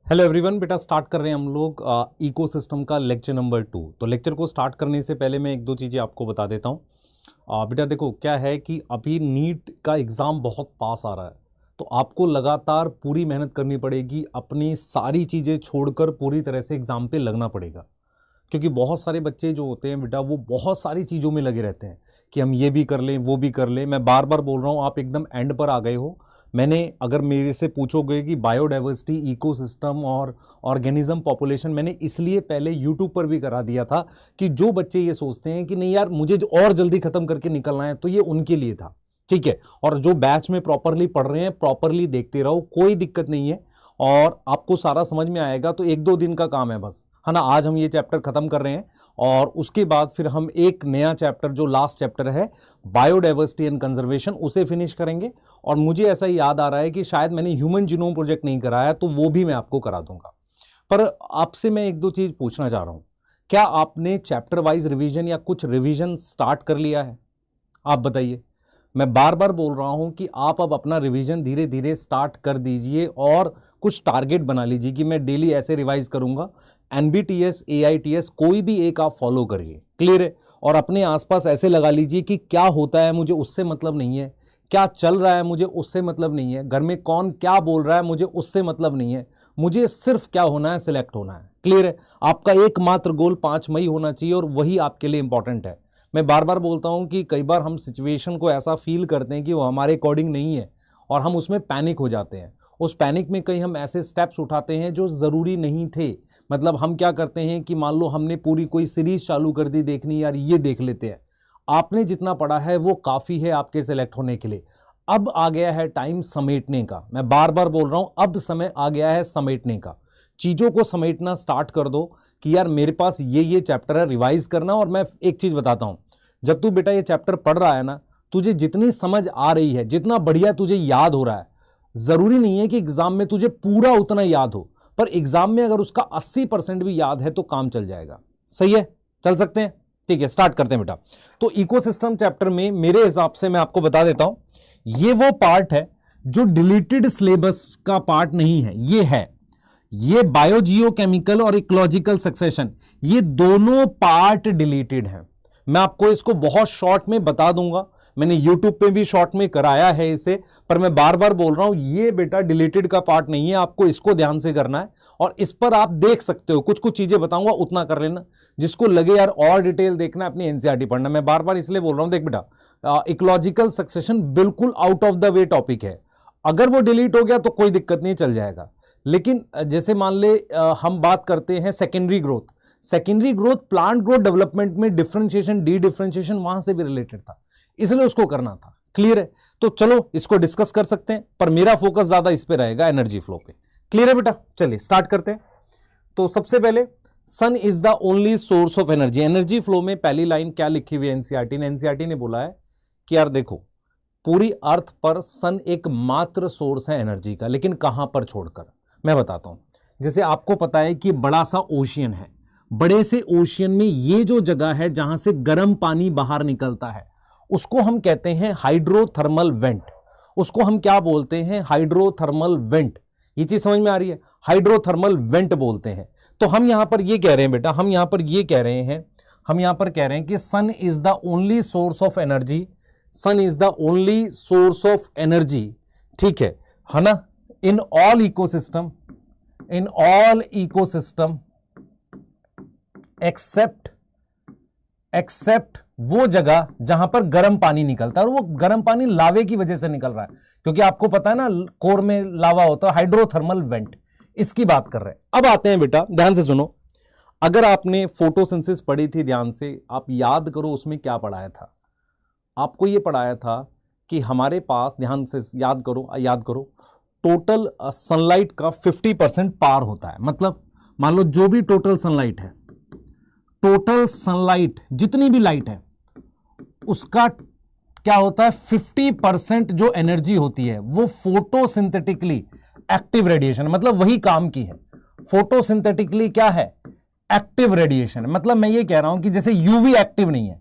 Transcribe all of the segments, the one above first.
Hello everyone, बेटा start कर रहे हैं हम लोग इकोसिस्टम का लेक्चर नंबर 2। तो लेक्चर को स्टार्ट करने से पहले मैं एक दो चीज़ें आपको बता देता हूँ। बेटा देखो क्या है कि अभी नीट का एग्ज़ाम बहुत पास आ रहा है, तो आपको लगातार पूरी मेहनत करनी पड़ेगी, अपनी सारी चीज़ें छोड़कर पूरी तरह से एग्ज़ाम पे लगना पड़ेगा। क्योंकि बहुत सारे बच्चे जो होते हैं बेटा वो बहुत सारी चीज़ों में लगे रहते हैं कि हम ये भी कर लें वो भी कर लें। मैं बार बार बोल रहा हूँ, आप एकदम एंड पर आ गए हो। मैंने अगर मेरे से पूछोगे कि बायोडाइवर्सिटी, इकोसिस्टम और ऑर्गेनिज्म पॉपुलेशन मैंने इसलिए पहले यूट्यूब पर भी करा दिया था कि जो बच्चे ये सोचते हैं कि नहीं यार मुझे और जल्दी खत्म करके निकलना है, तो ये उनके लिए था, ठीक है। और जो बैच में प्रॉपरली पढ़ रहे हैं प्रॉपरली देखते रहो, कोई दिक्कत नहीं है और आपको सारा समझ में आएगा। तो एक दो दिन का काम है बस, है ना। आज हम ये चैप्टर खत्म कर रहे हैं और उसके बाद फिर हम एक नया चैप्टर जो लास्ट चैप्टर है बायोडाइवर्सिटी एंड कंजर्वेशन उसे फिनिश करेंगे। और मुझे ऐसा याद आ रहा है कि शायद मैंने ह्यूमन जीनोम प्रोजेक्ट नहीं कराया, तो वो भी मैं आपको करा दूंगा। पर आपसे मैं एक दो चीज पूछना चाह रहा हूं, क्या आपने चैप्टर वाइज रिवीजन या कुछ रिवीजन स्टार्ट कर लिया है? आप बताइए। मैं बार बार बोल रहा हूं कि आप अब अपना रिवीजन धीरे धीरे स्टार्ट कर दीजिए और कुछ टारगेट बना लीजिए कि मैं डेली ऐसे रिवाइज करूंगा। एनबीटीएस, एआईटीएस कोई भी एक आप फॉलो करिए, क्लियर है। और अपने आसपास ऐसे लगा लीजिए कि क्या होता है मुझे उससे मतलब नहीं है, क्या चल रहा है मुझे उससे मतलब नहीं है, घर में कौन क्या बोल रहा है मुझे उससे मतलब नहीं है, मुझे सिर्फ क्या होना है, सिलेक्ट होना है, क्लियर है। आपका एकमात्र गोल 5 मई होना चाहिए और वही आपके लिए इंपॉर्टेंट है। मैं बार बार बोलता हूं कि कई बार हम सिचुएशन को ऐसा फील करते हैं कि वो हमारे अकॉर्डिंग नहीं है और हम उसमें पैनिक हो जाते हैं। उस पैनिक में कई हम ऐसे स्टेप्स उठाते हैं जो ज़रूरी नहीं थे। मतलब हम क्या करते हैं कि मान लो हमने पूरी कोई सीरीज चालू कर दी देखनी, यार ये देख लेते हैं। आपने जितना पढ़ा है वो काफ़ी है आपके सेलेक्ट होने के लिए। अब आ गया है टाइम समेटने का। मैं बार बार बोल रहा हूं, अब समय आ गया है समेटने का। चीज़ों को समेटना स्टार्ट कर दो कि यार मेरे पास ये चैप्टर है, रिवाइज करना। और मैं एक चीज़ बताता हूं, जब तू बेटा ये चैप्टर पढ़ रहा है ना, तुझे जितनी समझ आ रही है, जितना बढ़िया तुझे याद हो रहा है, जरूरी नहीं है कि एग्जाम में तुझे पूरा उतना याद हो, पर एग्जाम में अगर उसका 80% भी याद है तो काम चल जाएगा। सही है, चल सकते हैं, ठीक है। स्टार्ट करते हैं बेटा। तो इकोसिस्टम चैप्टर में मेरे हिसाब से मैं आपको बता देता हूं, ये वो पार्ट है जो डिलीटेड सिलेबस का पार्ट नहीं है। ये बायोजियोकेमिकल और इकोलॉजिकल सक्सेशन, ये दोनों पार्ट डिलीटेड हैं। मैं आपको इसको बहुत शॉर्ट में बता दूंगा, मैंने YouTube पे भी शॉर्ट में कराया है इसे, पर मैं बार बार बोल रहा हूं ये बेटा डिलीटेड का पार्ट नहीं है, आपको इसको ध्यान से करना है। और इस पर आप देख सकते हो, कुछ कुछ चीजें बताऊंगा उतना कर लेना, जिसको लगे यार और डिटेल देखना अपनी एनसीईआरटी पढ़ना। मैं बार बार इसलिए बोल रहा हूं, देख बेटा इकोलॉजिकल सक्सेशन बिल्कुल out of the way topic है, अगर वो डिलीट हो गया तो कोई दिक्कत नहीं, चल जाएगा। लेकिन जैसे मान ले हम बात करते हैं secondary growth, plant growth development में डिफरेंशिएशन, डी डिफरेंशिएशन वहां से भी रिलेटेड था, इसलिए उसको करना था, क्लियर है। तो चलो इसको डिस्कस कर सकते हैं, पर मेरा फोकस ज्यादा इस पे रहेगा, एनर्जी फ्लो पे, क्लियर है बेटा। चलिए स्टार्ट करते हैं। तो सबसे पहले sun is the only source of energy. Energy flow में पहली लाइन क्या लिखी हुई है एनसीईआरटी ने बोला है कि यार देखो पूरी अर्थ पर सन एक मात्र सोर्स है एनर्जी का, लेकिन कहां पर छोड़कर, मैं बताता हूं। जैसे आपको पता है कि बड़ा सा ओशियन है, बड़े से ओशियन में ये जो जगह है जहां से गर्म पानी बाहर निकलता है उसको हम कहते हैं हाइड्रोथर्मल वेंट। उसको हम क्या बोलते हैं? Hydrothermal vent. ये चीज समझ में आ रही है? हाइड्रोथर्मल वेंट बोलते हैं। तो हम यहां पर ये कह रहे हैं बेटा, हम यहां पर ये कह रहे हैं कि sun is the only source of energy, sun is the only source of energy, ठीक है ना। इन ऑल इकोसिस्टम एक्सेप्ट वो जगह जहां पर गर्म पानी निकलता है, और वो गर्म पानी लावे की वजह से निकल रहा है, क्योंकि आपको पता है ना कोर में लावा होता है, हाइड्रोथर्मल वेंट, इसकी बात कर रहे हैं। अब आते हैं बेटा, ध्यान से सुनो। अगर आपने फोटोसिंथेसिस पढ़ी थी, ध्यान से आप याद करो उसमें क्या पढ़ाया था। आपको ये पढ़ाया था कि हमारे पास, ध्यान से याद करो, टोटल सनलाइट का 50% पार होता है। मतलब मान लो जो भी टोटल सनलाइट जितनी भी लाइट है उसका क्या होता है, 50% जो एनर्जी होती है वो फोटोसिंथेटिकली एक्टिव रेडिएशन, मतलब वही काम की है। फोटोसिंथेटिकली क्या है? Active radiation. मतलब मैं ये कह रहा हूं कि जैसे यूवी एक्टिव नहीं है,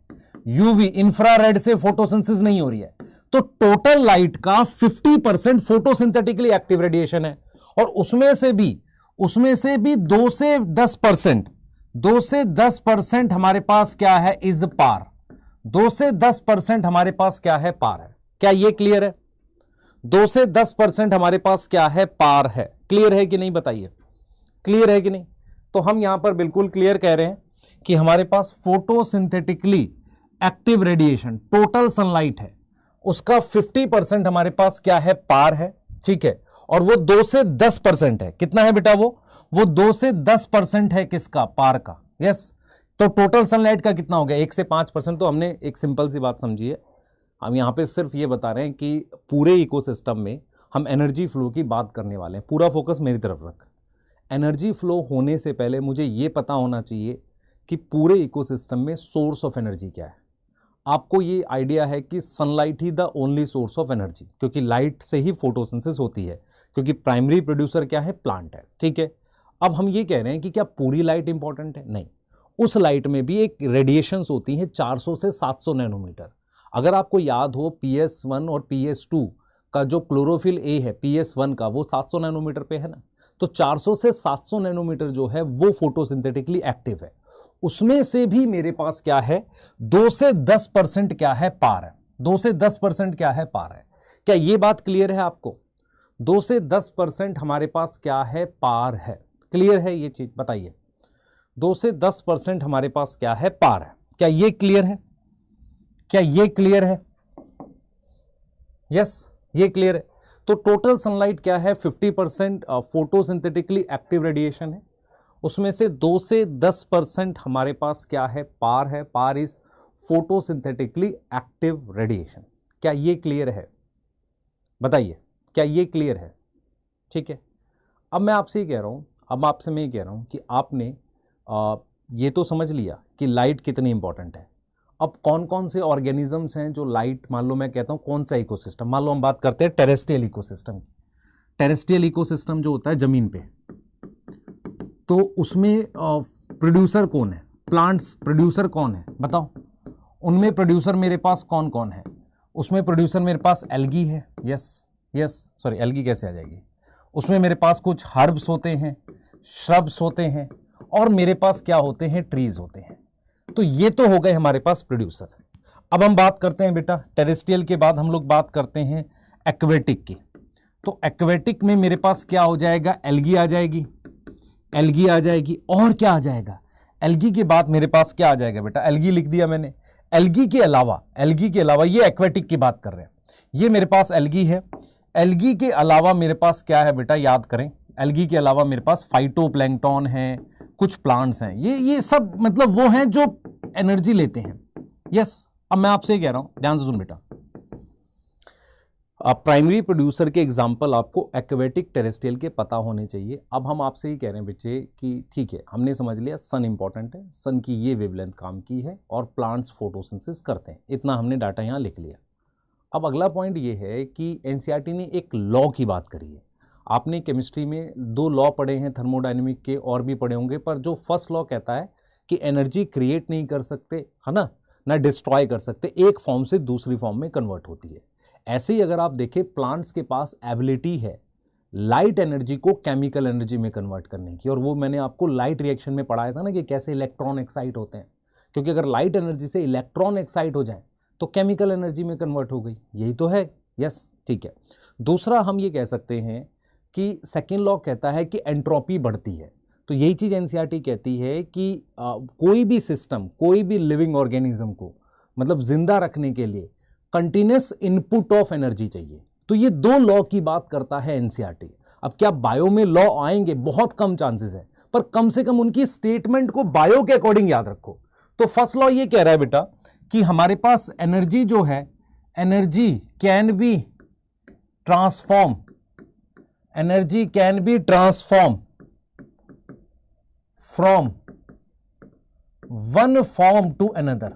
यूवी इंफ्रारेड से फोटोसिंथेसिस नहीं हो रही है, तो टोटल लाइट का 50% फोटोसिंथेटिकली एक्टिव रेडिएशन है। और उसमें से भी उसमें से भी 2 से 10% हमारे पास क्या है, इज पार। 2 से 10% हमारे पास क्या है, पार है। क्या ये क्लियर है? 2 से 10% हमारे पास क्या है, पार है। क्लियर है कि नहीं बताइए, क्लियर है कि नहीं? तो हम यहां पर बिल्कुल क्लियर कह रहे हैं कि हमारे पास photosynthetically active radiation total sunlight है, उसका 50% हमारे पास क्या है, पार है। ठीक है, और वो 2 से 10% है। कितना है बेटा? वो 2 से 10% है किसका, पार का। यस, तो टोटल सनलाइट का कितना हो गया, 1 से 5%। तो हमने एक सिंपल सी बात समझी है, हम यहां पे सिर्फ ये बता रहे हैं कि पूरे इकोसिस्टम में हम एनर्जी फ्लो की बात करने वाले हैं। पूरा फोकस मेरी तरफ रख। एनर्जी फ्लो होने से पहले मुझे ये पता होना चाहिए कि पूरे इकोसिस्टम में सोर्स ऑफ एनर्जी क्या है। आपको ये आइडिया है कि sunlight he the only source of energy, क्योंकि लाइट से ही फोटोसिंथेसिस होती है, क्योंकि प्राइमरी प्रोड्यूसर क्या है, प्लांट है। ठीक है, अब हम ये कह रहे हैं कि क्या पूरी लाइट इंपॉर्टेंट है? नहीं, उस लाइट में भी एक रेडिएशंस होती हैं 400 से 700 नैनोमीटर। अगर आपको याद हो PS1 और PS2 का जो क्लोरोफिल ए है PS1 का, वो 700 नैनोमीटर पे है ना। तो 400 से 700 नैनोमीटर जो है वो फोटोसिंथेटिकली एक्टिव है। उसमें से भी मेरे पास क्या है, 2 से 10% क्या है, पार है। 2 से 10% क्या है, पार है। क्या ये बात क्लियर है आपको? 2 से 10% हमारे पास क्या है, पार है। क्लियर है ये चीज? बताइए, 2 से 10% हमारे पास क्या है, पार है। क्या ये क्लियर है? क्या ये क्लियर है? यस, ये क्लियर है। तो टोटल सनलाइट क्या है, 50% फोटोसिंथेटिकली एक्टिव रेडिएशन है। उसमें से 2 से 10% हमारे पास क्या है, पार है। पार इज फोटोसिंथेटिकली एक्टिव रेडिएशन। क्या ये क्लियर है? बताइए, क्या ये क्लियर है? ठीक है, अब मैं आपसे ये कह रहा हूं, कि आपने ये तो समझ लिया कि लाइट कितनी इंपॉर्टेंट है। अब कौन कौन से ऑर्गेनिजम्स हैं जो लाइट, मान लो मैं कहता हूं कौन सा इकोसिस्टम, मान लो हम बात करते हैं टेरेस्ट्रियल इकोसिस्टम की। टेरेस्ट्रियल इकोसिस्टम जो होता है जमीन पे, तो उसमें प्रोड्यूसर कौन है, प्लांट्स प्रोड्यूसर कौन है, बताओ। उनमें प्रोड्यूसर मेरे पास कौन कौन है? उसमें प्रोड्यूसर मेरे पास एल्गी है। सॉरी, एल्गी कैसे आ जाएगी? उसमें मेरे पास कुछ हर्ब्स होते हैं, श्रब्स होते हैं, और मेरे पास क्या होते हैं, ट्रीज होते हैं। तो ये तो हो गए हमारे पास प्रोड्यूसर। अब हम बात करते हैं बेटा टेरेस्ट्रियल के बाद हम लोग बात करते हैं एक्वेटिक की। तो एक्वेटिक में मेरे पास क्या हो जाएगा, एल्गी आ जाएगी, और क्या आ जाएगा, एल्गी के बाद मेरे पास क्या आ जाएगा बेटा, एल्गी लिख दिया मैंने। एल्गी के अलावा ये एक्वेटिक की बात कर रहे हैं, ये मेरे पास एल्गी है। एल्गी के अलावा मेरे पास क्या है बेटा, याद करें, एल्गी के अलावा मेरे पास फाइटोप्लैंक्टन है, कुछ प्लांट्स हैं, ये सब मतलब वो हैं जो एनर्जी लेते हैं। यस, अब मैं आपसे कह रहा हूं, ध्यान से सुन बेटा, प्राइमरी प्रोड्यूसर के एग्जाम्पल आपको एक्वेटिक टेरेस्ट्रियल के पता होने चाहिए। अब हम आपसे ही कह रहे हैं बच्चे कि ठीक है, हमने समझ लिया सन इंपॉर्टेंट है, सन की ये वेवलेंथ काम की है, और प्लांट्स फोटोसिंथेसिस करते हैं, इतना हमने डाटा यहाँ लिख लिया। अब अगला पॉइंट ये है कि एनसीईआरटी ने एक लॉ की बात करी है। आपने केमिस्ट्री में 2 लॉ पढ़े हैं थर्मोडायनेमिक के, और भी पढ़े होंगे, पर जो फर्स्ट लॉ कहता है कि एनर्जी क्रिएट नहीं कर सकते, है ना डिस्ट्रॉय कर सकते, एक फॉर्म से दूसरी फॉर्म में कन्वर्ट होती है। ऐसे ही अगर आप देखें, प्लांट्स के पास एबिलिटी है लाइट एनर्जी को केमिकल एनर्जी में कन्वर्ट करने की, और वो मैंने आपको लाइट रिएक्शन में पढ़ाया था ना कि कैसे इलेक्ट्रॉन एक्साइट होते हैं, क्योंकि अगर लाइट एनर्जी से इलेक्ट्रॉन एक्साइट हो जाए तो केमिकल एनर्जी में कन्वर्ट हो गई, यही तो है। यस, ठीक है। दूसरा हम ये कह सकते हैं कि सेकेंड लॉ कहता है कि एंट्रोपी बढ़ती है। तो यही चीज़ एनसीईआरटी कहती है कि कोई भी सिस्टम, कोई भी लिविंग ऑर्गेनिज्म को मतलब जिंदा रखने के लिए कंटिन्यूस इनपुट ऑफ एनर्जी चाहिए। तो ये 2 लॉ की बात करता है एनसीईआरटी। अब क्या बायो में लॉ आएंगे? बहुत कम चांसेस है, पर कम से कम उनकी स्टेटमेंट को बायो के अकॉर्डिंग याद रखो। तो फर्स्ट लॉ ये कह रहा है बेटा कि हमारे पास एनर्जी जो है, energy can be transform from one form to another.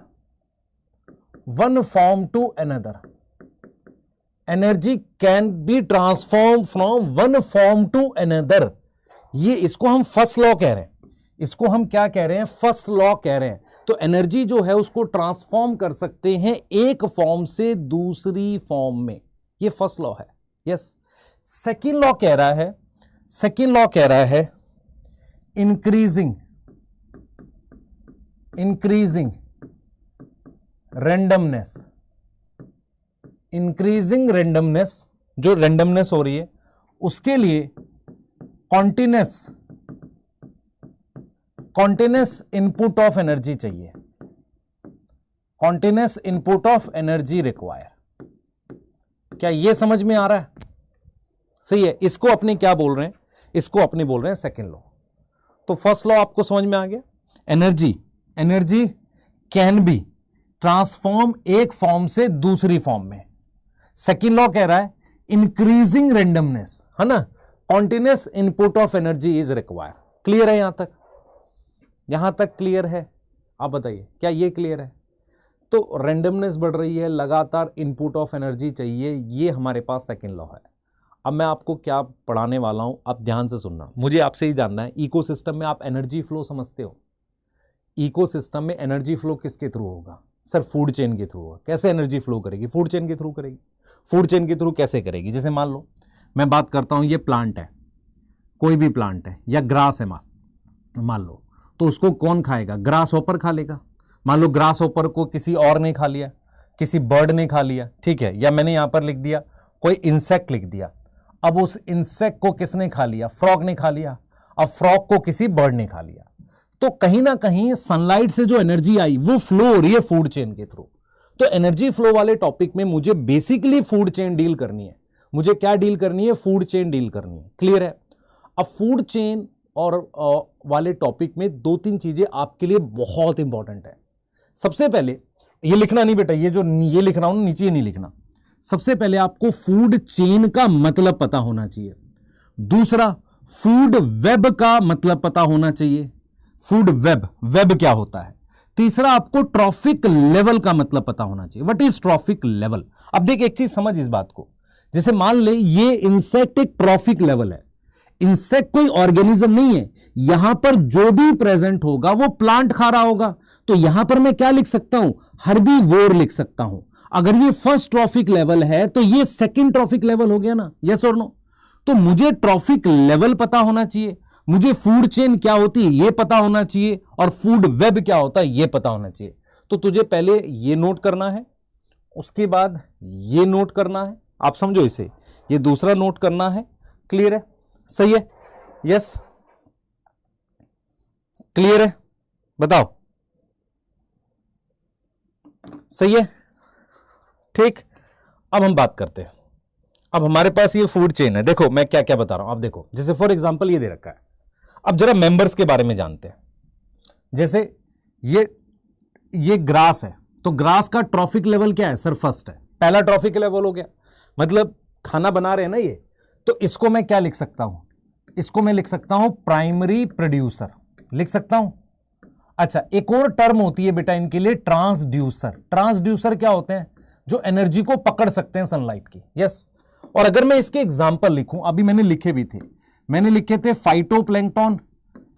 Energy can be transform from one form to another. ये इसको हम फर्स्ट लॉ कह रहे हैं। इसको हम क्या कह रहे हैं? फर्स्ट लॉ कह रहे हैं। तो एनर्जी जो है उसको ट्रांसफॉर्म कर सकते हैं एक फॉर्म से दूसरी फॉर्म में, ये फर्स्ट लॉ है। यस, सेकंड लॉ कह रहा है इंक्रीजिंग रेंडमनेस, इंक्रीजिंग रेंडमनेस, जो रेंडमनेस हो रही है उसके लिए कॉन्टिन्यूस इनपुट ऑफ एनर्जी चाहिए, continuous input of energy require. क्या यह समझ में आ रहा है? सही है। इसको अपने क्या बोल रहे हैं? इसको अपने बोल रहे हैं सेकेंड लॉ। तो फर्स्ट लॉ आपको समझ में आ गया, एनर्जी कैन बी ट्रांसफॉर्म एक फॉर्म से दूसरी फॉर्म में। सेकेंड लॉ कह रहा है इंक्रीजिंग रेंडमनेस, है ना, continuous input of energy is require. Clear है? यहां तक क्लियर है? आप बताइए, क्या ये क्लियर है? तो रेंडमनेस बढ़ रही है, लगातार इनपुट ऑफ एनर्जी चाहिए, ये हमारे पास सेकेंड लॉ है। अब मैं आपको क्या पढ़ाने वाला हूं, आप ध्यान से सुनना। मुझे आपसे ही जानना है, इकोसिस्टम में आप एनर्जी फ्लो समझते हो? इकोसिस्टम में एनर्जी फ्लो किसके थ्रू होगा? सर फूड चेन के थ्रू होगा। कैसे एनर्जी फ्लो करेगी? फूड चेन के थ्रू करेगी। फूड चेन के थ्रू कैसे करेगी? जैसे मान लो मैं बात करता हूं, ये प्लांट है, कोई भी प्लांट है या ग्रास है मान लो, तो उसको कौन खाएगा? ग्रास हॉपर खा लेगा। मान लो ग्रास हॉपर को किसी और ने खा लिया, किसी बर्ड ने खा लिया, ठीक है, या मैंने यहां पर लिख दिया कोई इंसेक्ट लिख दिया। अब उस इंसेक्ट को किसने खा लिया? फ्रॉग ने खा लिया। अब फ्रॉग को किसी बर्ड ने खा लिया। तो कहीं ना कहीं सनलाइट से जो एनर्जी आई वो फ्लो हो रही है फूड चेन के थ्रू। तो एनर्जी फ्लो वाले टॉपिक में मुझे बेसिकली फूड चेन डील करनी है। मुझे क्या डील करनी है? फूड चेन डील करनी है। क्लियर है? अब फूड चेन और वाले टॉपिक में दो तीन चीजें आपके लिए बहुत इंपॉर्टेंट है। सबसे पहले ये लिखना नहीं बेटा, ये जो ये लिख रहा हूं नीचे नहीं लिखना। सबसे पहले आपको फूड चेन का मतलब पता होना चाहिए। दूसरा, फूड वेब का मतलब पता होना चाहिए। फूड वेब क्या होता है। तीसरा, आपको ट्रॉफिक लेवल का मतलब पता होना चाहिए। What is trophic level? अब देख एक चीज समझ इस बात को, जैसे मान ले ये इंसेक्ट एक ट्रॉफिक लेवल है। इंसेक्ट कोई ऑर्गेनिज्म नहीं है, यहां पर जो भी प्रेजेंट होगा वो प्लांट खा रहा होगा। तो यहां पर मैं क्या लिख सकता हूं? हर्बीवोर लिख सकता हूं। अगर ये फर्स्ट ट्रॉफिक लेवल है तो ये सेकंड ट्रॉफिक लेवल हो गया ना, यस और नो? तो मुझे ट्रॉफिक लेवल पता होना चाहिए, मुझे फूड चेन क्या होती है ये पता होना चाहिए, और फूड वेब क्या होता है ये पता होना चाहिए। तो तुझे पहले ये नोट करना है, उसके बाद ये नोट करना है। आप समझो इसे, ये दूसरा नोट करना है। क्लियर है? सही है? यस, क्लियर है? बताओ, सही है? ठीक। अब हम बात करते हैं। अब हमारे पास ये फूड चेन है। देखो मैं क्या क्या बता रहा हूं। अब देखो, जैसे फॉर एग्जांपल ये दे रखा है। अब जरा मेंबर्स के बारे में जानते हैं। जैसे ये ग्रास है, तो ग्रास का ट्रॉफिक लेवल क्या है? सर फर्स्ट है, पहला ट्रॉफिक लेवल हो गया। मतलब खाना बना रहे हैं ना ये, तो इसको मैं क्या लिख सकता हूं? इसको मैं लिख सकता हूं प्राइमरी प्रोड्यूसर, लिख सकता हूं। अच्छा, एक और टर्म होती है बेटा इनके लिए, ट्रांसड्यूसर। ट्रांसड्यूसर क्या होते हैं? जो एनर्जी को पकड़ सकते हैं सनलाइट की। यस। और अगर मैं इसके एग्जांपल लिखूं, अभी मैंने लिखे भी थे, मैंने लिखे थे फाइटोप्लैंक्टन,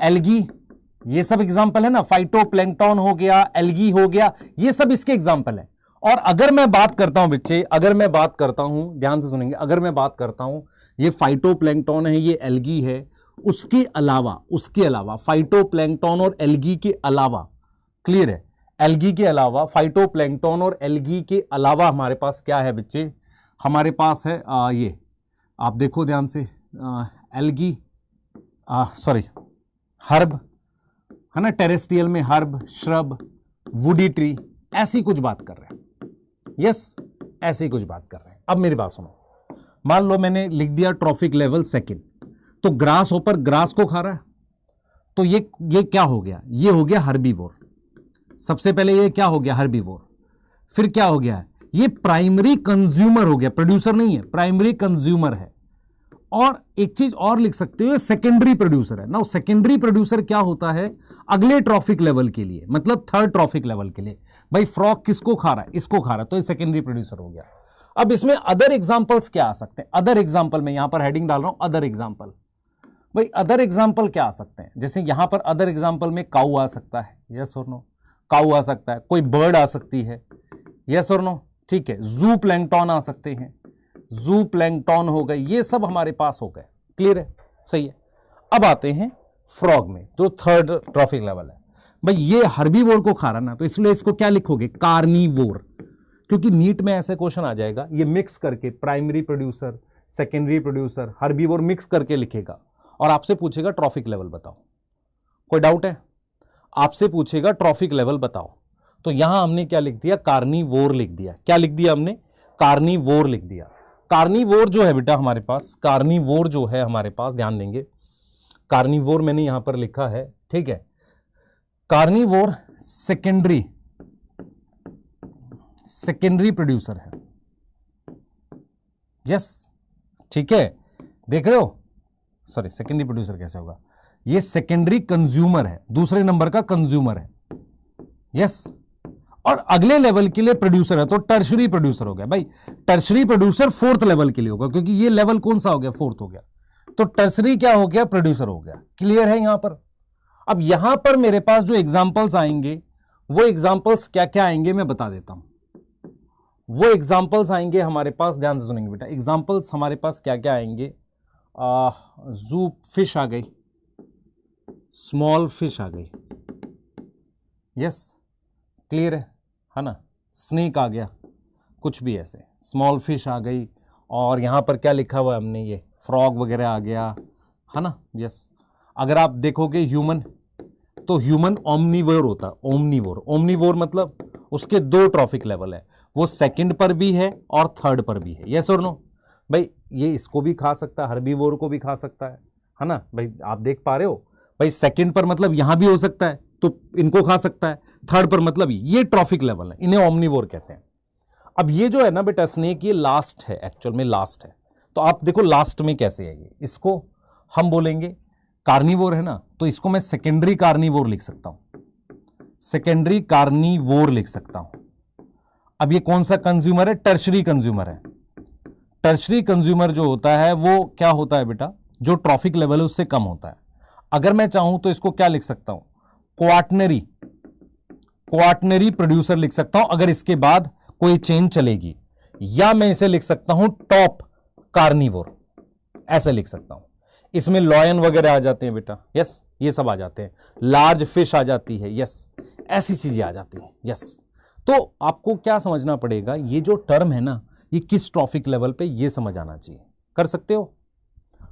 एल्गी, ये सब एग्जांपल है ना। फाइटोप्लैंक्टन हो गया, एल्गी हो गया, ये सब इसके एग्जांपल है। और अगर मैं बात करता हूं बच्चे, अगर मैं बात करता हूं, ध्यान से सुनेंगे, अगर मैं बात करता हूं ये फाइटोप्लैंक्टन है, ये एल्गी है, उसके अलावा फाइटोप्लैंक्टन और एल्गी के अलावा, क्लियर है, एल्गी के अलावा, फाइटोप्लैंक्टन और एल्गी के अलावा हमारे पास क्या है बच्चे? हमारे पास है ये, आप देखो ध्यान से, एल्गी, सॉरी, हर्ब है ना, टेरेस्ट्रियल में हर्ब, श्रब, वुडी ट्री, ऐसी कुछ बात कर रहे हैं। यस, ऐसी कुछ बात कर रहे हैं। अब मेरी बात सुनो, मान लो मैंने लिख दिया ट्रॉफिक लेवल सेकंड, तो ग्रास ऊपर ग्रास को खा रहा है, तो ये क्या हो गया? ये हो गया हर्बीवोर। सबसे पहले ये क्या हो गया? हर्बीवोर। फिर क्या हो गया? ये प्राइमरी कंज्यूमर हो गया, प्रोड्यूसर नहीं है, प्राइमरी कंज्यूमर है। और एक चीज और लिख सकते हो, सेकेंडरी प्रोड्यूसर है ना। सेकेंडरी प्रोड्यूसर क्या होता है? अगले ट्रॉफिक लेवल के लिए, मतलब थर्ड ट्रॉफिक लेवल के लिए। भाई फ्रॉग किसको खा रहा है? इसको खा रहा है, तो ये सेकेंडरी प्रोड्यूसर हो गया। अब इसमें अदर एग्जांपल्स क्या आ सकते हैं? अदर एग्जांपल में यहां पर हेडिंग डाल रहा हूं, अदर एग्जांपल। भाई अदर एग्जांपल क्या आ सकते हैं? जैसे यहां पर अदर एग्जांपल में काऊ आ सकता है, यस और नो, काऊ आ सकता है, कोई बर्ड आ सकती है, यस और नो, ठीक है, जू प्लैंक्टन आ सकते हैं, जू प्लैंक्टन हो गए, ये सब हमारे पास हो गए। क्लियर है? सही है। अब आते हैं फ्रॉग में जो थर्ड ट्रॉफिक लेवल है। भाई ये हर्बीवोर को खा रहा ना, तो इसलिए इसको क्या लिखोगे, कार्निवोर, क्योंकि नीट में ऐसे क्वेश्चन आ जाएगा, ये मिक्स करके primary producer, secondary producer, herbivore mix करके लिखेगा और आपसे पूछेगा ट्रॉफिक लेवल बताओ। कोई डाउट है? आपसे पूछेगा ट्रॉफिक लेवल बताओ, तो यहां हमने क्या लिख दिया, कार्निवोर लिख दिया। क्या लिख दिया हमने, कार्निवोर लिख दिया। कार्निवोर जो है बेटा हमारे पास, कार्निवोर जो है हमारे पास, ध्यान देंगे, कार्निवोर मैंने यहां पर लिखा है, ठीक है। कार्निवोर सेकेंडरी प्रोड्यूसर है, यस, ठीक है, देख रहे हो, सॉरी सेकेंडरी प्रोड्यूसर कैसे होगा, ये सेकेंडरी कंज्यूमर है, दूसरे नंबर का कंज्यूमर है, यस, और अगले लेवल के लिए प्रोड्यूसर है, तो टर्शरी प्रोड्यूसर हो गया। भाई टर्शरी प्रोड्यूसर फोर्थ लेवल के लिए होगा, क्योंकि ये लेवल कौन सा हो गया, फोर्थ हो गया, तो टर्शरी क्या हो गया, प्रोड्यूसर हो गया। क्लियर है यहां पर? अब यहां पर मेरे पास जो एग्जांपल्स आएंगे, वो एग्जांपल्स क्या क्या आएंगे मैं बता देता हूं। वो एग्जांपल्स आएंगे हमारे पास, ध्यान से सुनेंगे बेटा, एग्जांपल्स हमारे पास क्या क्या आएंगे, जू फिश आ गई, स्मॉल फिश आ गई, यस, क्लियर है ना, स्नेक आ गया, कुछ भी ऐसे स्मॉल फिश आ गई, और यहां पर क्या लिखा हुआ है हमने, ये फ्रॉग वगैरह आ गया, है ना, यस। अगर आप देखोगे ह्यूमन, तो ह्यूमन ओमनीवोर होता है, ओमनीवोर मतलब उसके दो ट्रॉफिक लेवल है, वो सेकंड पर भी है और थर्ड पर भी है, यस और नो। भाई ये इसको भी खा सकता है, हर्बीवोर को भी खा सकता है ना, भाई आप देख पा रहे हो, भाई सेकंड पर मतलब यहां भी हो सकता है, तो इनको खा सकता है, थर्ड पर मतलब ये ट्रॉफिक लेवल है, इन्हें ओमनीवोर कहते हैं। अब ये जो है ना बेटा स्नेक, ये लास्ट है, एक्चुअल में लास्ट है, तो आप देखो लास्ट में कैसे है ये, इसको हम बोलेंगे कार्निवोर है ना, तो इसको मैं सेकेंडरी कार्निवोर लिख सकता हूं, सेकेंडरी कार्निवोर लिख सकता हूं। अब ये कौन सा कंज्यूमर है, टर्शरी कंज्यूमर है। टर्शरी कंज्यूमर जो होता है वो क्या होता है बेटा, जो ट्रॉफिक लेवल है उससे कम होता है। अगर मैं चाहूं तो इसको क्या लिख सकता हूं, क्वाटनरी प्रोड्यूसर लिख सकता हूं, अगर इसके बाद कोई चेन चलेगी, या मैं इसे लिख सकता हूं टॉप कार्निवोर, ऐसे लिख सकता हूं। इसमें लॉयन वगैरह आ जाते हैं बेटा, यस, ये सब आ जाते हैं, लार्ज फिश आ जाती है, यस, ऐसी चीजें आ जाती हैं, यस। तो आपको क्या समझना पड़ेगा, ये जो टर्म है ना, ये किस ट्रॉफिक लेवल पे, ये समझ आना चाहिए। कर सकते हो?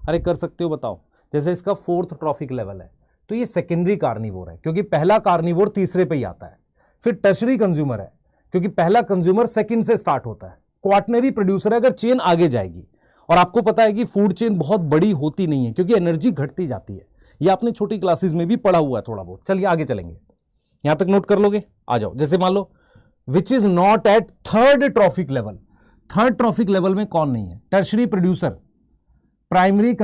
अरे कर सकते हो, बताओ। जैसे इसका फोर्थ ट्रॉफिक लेवल है, तो ये सेकेंडरी कार्निवोर है, क्योंकि पहला कार्निवोर तीसरे पे ही आता है। फिर टर्शरी कंज्यूमर है, क्योंकि पहला कंज्यूमर सेकंड से स्टार्ट होता है। क्वाटनरी प्रोड्यूसर है, अगर चेन आगे जाएगी, और आपको पता है कि फूड चेन बहुत बड़ी होती नहीं है, क्योंकि एनर्जी घटती जाती है, ये आपने छोटी क्लासेस में भी पढ़ा हुआ है थोड़ा बहुत। चलिए आगे चलेंगे, यहां तक नोट कर लोगे, आ जाओ। जैसे मान लो which is not at third trophic level, third trophic level में कौन नहीं है, टर्शरी प्रोड्यूसर, प्राइमरी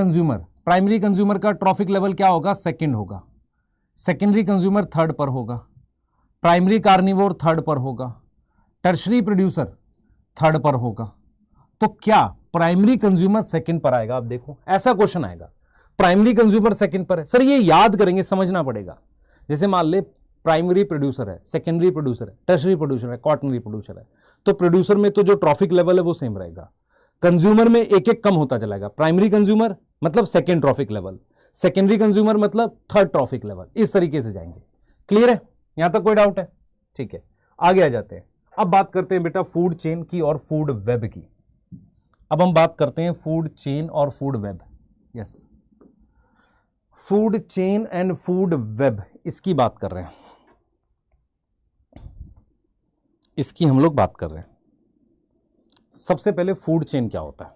कंज्यूमर का ट्रॉफिक लेवल क्या होगा, सेकंड होगा, सेकेंडरी कंज्यूमर थर्ड पर होगा, प्राइमरी कार्निवोर थर्ड पर होगा, टर्शरी प्रोड्यूसर थर्ड पर होगा। तो क्या प्राइमरी कंज्यूमर सेकंड पर आएगा? आप देखो ऐसा क्वेश्चन आएगा, प्राइमरी कंज्यूमर सेकंड पर है, सर ये याद करेंगे, समझना पड़ेगा। जैसे मान ले प्राइमरी प्रोड्यूसर है, सेकेंडरी प्रोड्यूसर है, टर्शरी प्रोड्यूसर है, क्वाटरनरी प्रोड्यूसर है, तो प्रोड्यूसर में तो जो ट्रॉफिक लेवल है वो सेम रहेगा, कंज्यूमर में एक एक कम होता चलाएगा। प्राइमरी कंज्यूमर मतलब second trophic level, secondary consumer मतलब थर्ड ट्रॉफिक लेवल, इस तरीके से जाएंगे। क्लियर है? यहां तक कोई डाउट है? ठीक है, आगे आ जाते हैं। अब बात करते हैं बेटा फूड चेन की और फूड वेब की। अब हम बात करते हैं फूड चेन और food web, yes, food chain and food web, इसकी बात कर रहे हैं, इसकी हम लोग बात कर रहे हैं। सबसे पहले फूड चेन क्या होता है?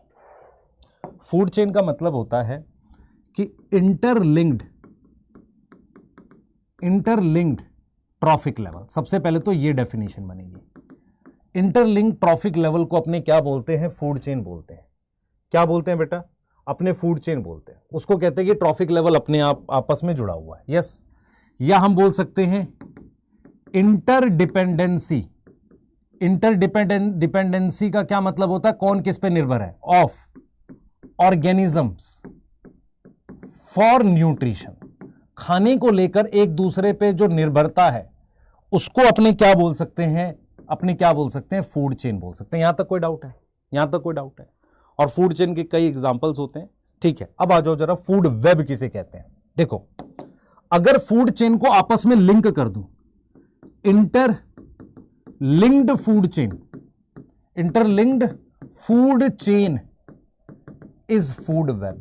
फूड चेन का मतलब होता है कि इंटरलिंक्ड ट्रॉफिक लेवल। सबसे पहले तो ये डेफिनेशन बनेगी। इंटरलिंक्ड ट्रॉफिक लेवल को अपने क्या बोलते हैं? फूड चेन बोलते हैं। क्या बोलते हैं बेटा? अपने फूड चेन बोलते हैं। उसको कहते हैं कि ट्रॉफिक लेवल अपने आप आपस में जुड़ा हुआ है, यस। या हम बोल सकते हैं इंटरडिपेंडेंसी। इंटरडिपेंडेंसी का क्या मतलब होता है? कौन किस पे निर्भर है? ऑफ ऑर्गेनिजम्स फॉर न्यूट्रिशन, खाने को लेकर एक दूसरे पे जो निर्भरता है उसको अपने क्या बोल सकते हैं? अपने क्या बोल सकते हैं? फूड चेन बोल सकते हैं। यहां तक कोई डाउट है? यहां तक कोई डाउट है? और फूड चेन के कई एग्जांपल्स होते हैं। ठीक है, अब आ जाओ जरा फूड वेब किसे कहते हैं। देखो अगर फूड चेन को आपस में लिंक कर दूं, interlinked food chain, interlinked food chain is food web,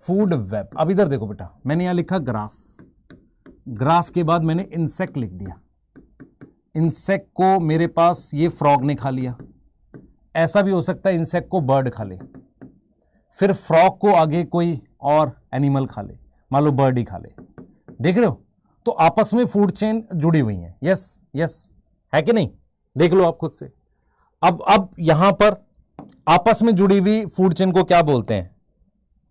food web. अब इधर देखो बेटा, मैंने यहां लिखा ग्रास, ग्रास के बाद मैंने इंसेक्ट लिख दिया। इंसेक्ट को मेरे पास ये फ्रॉग ने खा लिया, ऐसा भी हो सकता है इंसेक्ट को बर्ड खा ले, फिर फ्रॉग को आगे कोई और एनिमल खा ले, मान लो बर्ड ही खा ले। देख रहे हो, तो आपस में फूड चेन जुड़ी हुई है। यस यस, है कि नहीं? देख लो आप खुद से। अब यहां पर आपस में जुड़ी हुई फूड चेन को क्या बोलते हैं?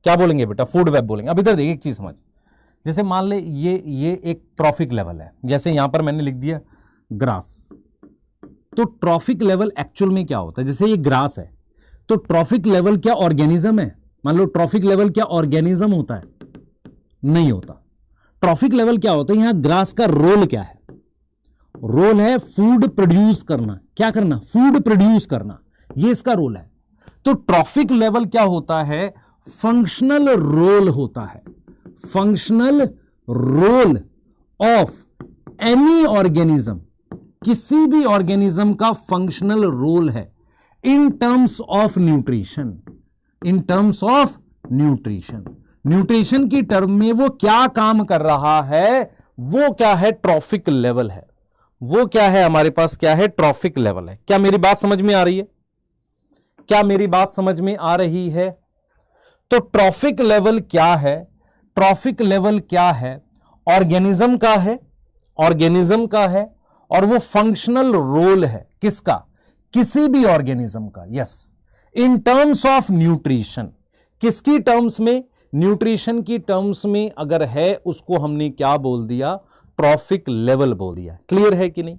क्या बोलेंगे बेटा? फूड वेब बोलेंगे। अब इधर देखिए एक चीज समझ, जैसे मान ले ये एक ट्रॉफिक लेवल है, जैसे यहां पर मैंने लिख दिया ग्रास। तो ट्रॉफिक लेवल एक्चुअल में क्या होता है? जैसे ये ग्रास है, तो ट्रॉफिक लेवल क्या ऑर्गेनिज्म है? मान लो ट्रॉफिक लेवल क्या ऑर्गेनिज्म होता है? नहीं होता। ट्रॉफिक लेवल क्या होता है? यहां ग्रास का रोल क्या है? रोल है फूड प्रोड्यूस करना। क्या करना? फूड प्रोड्यूस करना, ये इसका रोल है। तो ट्रॉफिक लेवल क्या होता है? फंक्शनल रोल होता है, functional role of any organism, किसी भी ऑर्गेनिज्म का फंक्शनल रोल है in terms of nutrition, in terms of nutrition. Nutrition की टर्म में वो क्या काम कर रहा है, वो क्या है? ट्रॉफिक लेवल है। वो क्या है हमारे पास? क्या है? ट्रॉफिक लेवल है। क्या मेरी बात समझ में आ रही है? क्या मेरी बात समझ में आ रही है? तो ट्रॉफिक लेवल क्या है? ट्रॉफिक लेवल क्या है? ऑर्गेनिज्म का है, ऑर्गेनिज्म का है, और वो फंक्शनल रोल है किसका? किसी भी ऑर्गेनिज्म का। Yes, in terms of nutrition. किसकी टर्म्स में? न्यूट्रिशन की टर्म्स में अगर है, उसको हमने क्या बोल दिया? ट्रॉफिक लेवल बोल दिया। क्लियर है कि नहीं?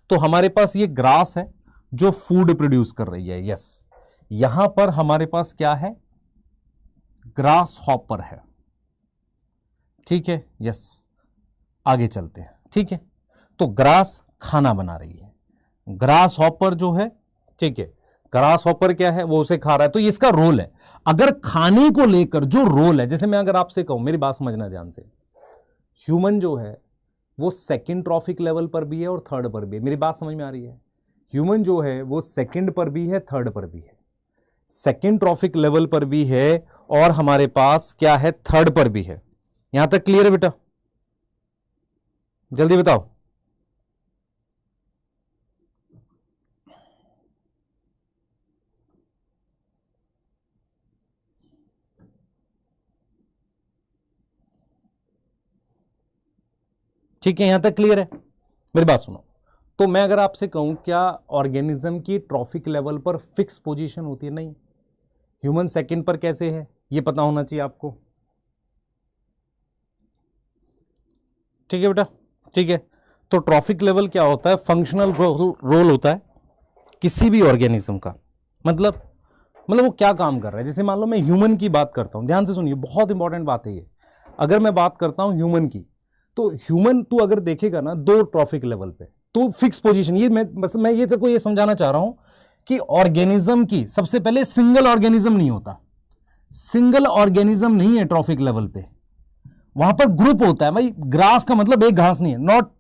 तो हमारे पास ये ग्रास है जो फूड प्रोड्यूस कर रही है। यस, यहां पर हमारे पास क्या है? ग्रास हॉपर है। ठीक है, यस, आगे चलते हैं। ठीक है, तो ग्रास खाना बना रही है, ग्रास हॉपर जो है, ठीक है, ग्रास हॉपर क्या है? वो उसे खा रहा है, तो ये इसका रोल है। अगर खाने को लेकर जो रोल है, जैसे मैं अगर आपसे कहूं, मेरी बात समझना ध्यान से, ह्यूमन जो है वो सेकंड ट्रॉफिक लेवल पर भी है और थर्ड पर भी है। मेरी बात समझ में आ रही है? ह्यूमन जो है वो सेकंड पर भी है, थर्ड पर भी है, सेकंड ट्रॉफिक लेवल पर भी है और हमारे पास क्या है? थर्ड पर भी है। यहां तक क्लियर है बेटा? जल्दी बताओ। ठीक है, यहां तक क्लियर है? मेरी बात सुनो, तो मैं अगर आपसे कहूं क्या ऑर्गेनिज्म की ट्रॉफिक लेवल पर फिक्स पोजीशन होती है? नहीं। ह्यूमन सेकंड पर कैसे है, ये पता होना चाहिए आपको। ठीक है बेटा? ठीक है, तो ट्रॉफिक लेवल क्या होता है? फंक्शनल रोल होता है किसी भी ऑर्गेनिज्म का। मतलब वो क्या काम कर रहा है। जैसे मान लो मैं ह्यूमन की बात करता हूं, ध्यान से सुनिए, बहुत इंपॉर्टेंट बात है ये। अगर मैं बात करता हूं ह्यूमन की, तो ह्यूमन तू अगर देखेगा ना दो ट्रॉफिक लेवल पे, तो फिक्स पोजीशन, ये मैं ये तेरे को ये समझाना चाह रहा हूं कि ऑर्गेनिज्म की, सबसे पहले सिंगल ऑर्गेनिज्म नहीं होता, सिंगल ऑर्गेनिज्म नहीं है ट्रॉफिक लेवल पे, वहां पर ग्रुप होता है। भाई ग्रास का मतलब एक घास नहीं है, नॉट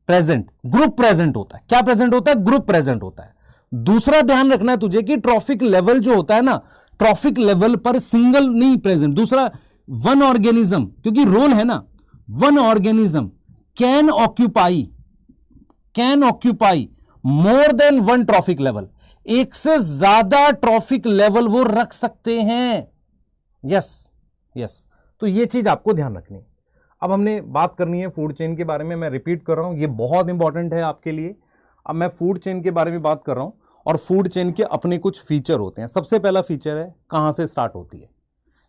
प्रेजेंट, ग्रुप प्रेजेंट होता है। क्या प्रेजेंट होता है? ग्रुप प्रेजेंट होता है। दूसरा ध्यान रखना है तुझे कि ट्रॉफिक लेवल जो होता है ना, ट्रॉफिक लेवल पर सिंगल नहीं प्रेजेंट। दूसरा, वन ऑर्गेनिज्म, क्योंकि रोल है ना, one organism can occupy more than one trophic level, एक से ज्यादा ट्रॉफिक लेवल वो रख सकते हैं। यस यस, तो ये चीज आपको ध्यान रखनी है। अब हमने बात करनी है फूड चेन के बारे में। मैं रिपीट कर रहा हूं, ये बहुत इंपॉर्टेंट है आपके लिए। अब मैं फूड चेन के बारे में बात कर रहा हूं, और फूड चेन के अपने कुछ फीचर होते हैं। सबसे पहला फीचर है कहां से स्टार्ट होती है।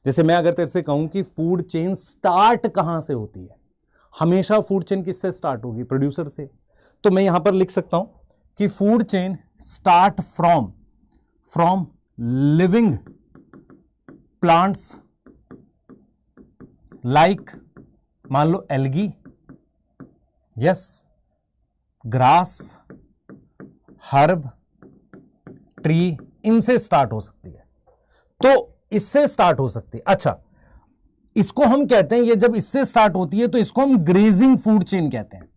जैसे मैं अगर तेरे से कहूं कि फूड चेन स्टार्ट कहां से होती है, हमेशा फूड चेन किससे स्टार्ट होगी? प्रोड्यूसर से। तो मैं यहां पर लिख सकता हूं कि food chain start from living plants like, मान लो algae, yes, grass, herb, tree, इनसे स्टार्ट हो सकती है। तो इससे स्टार्ट हो सकती है। अच्छा, इसको हम कहते हैं, ये जब इससे स्टार्ट होती है तो इसको हम ग्रेजिंग फूड चेन कहते हैं।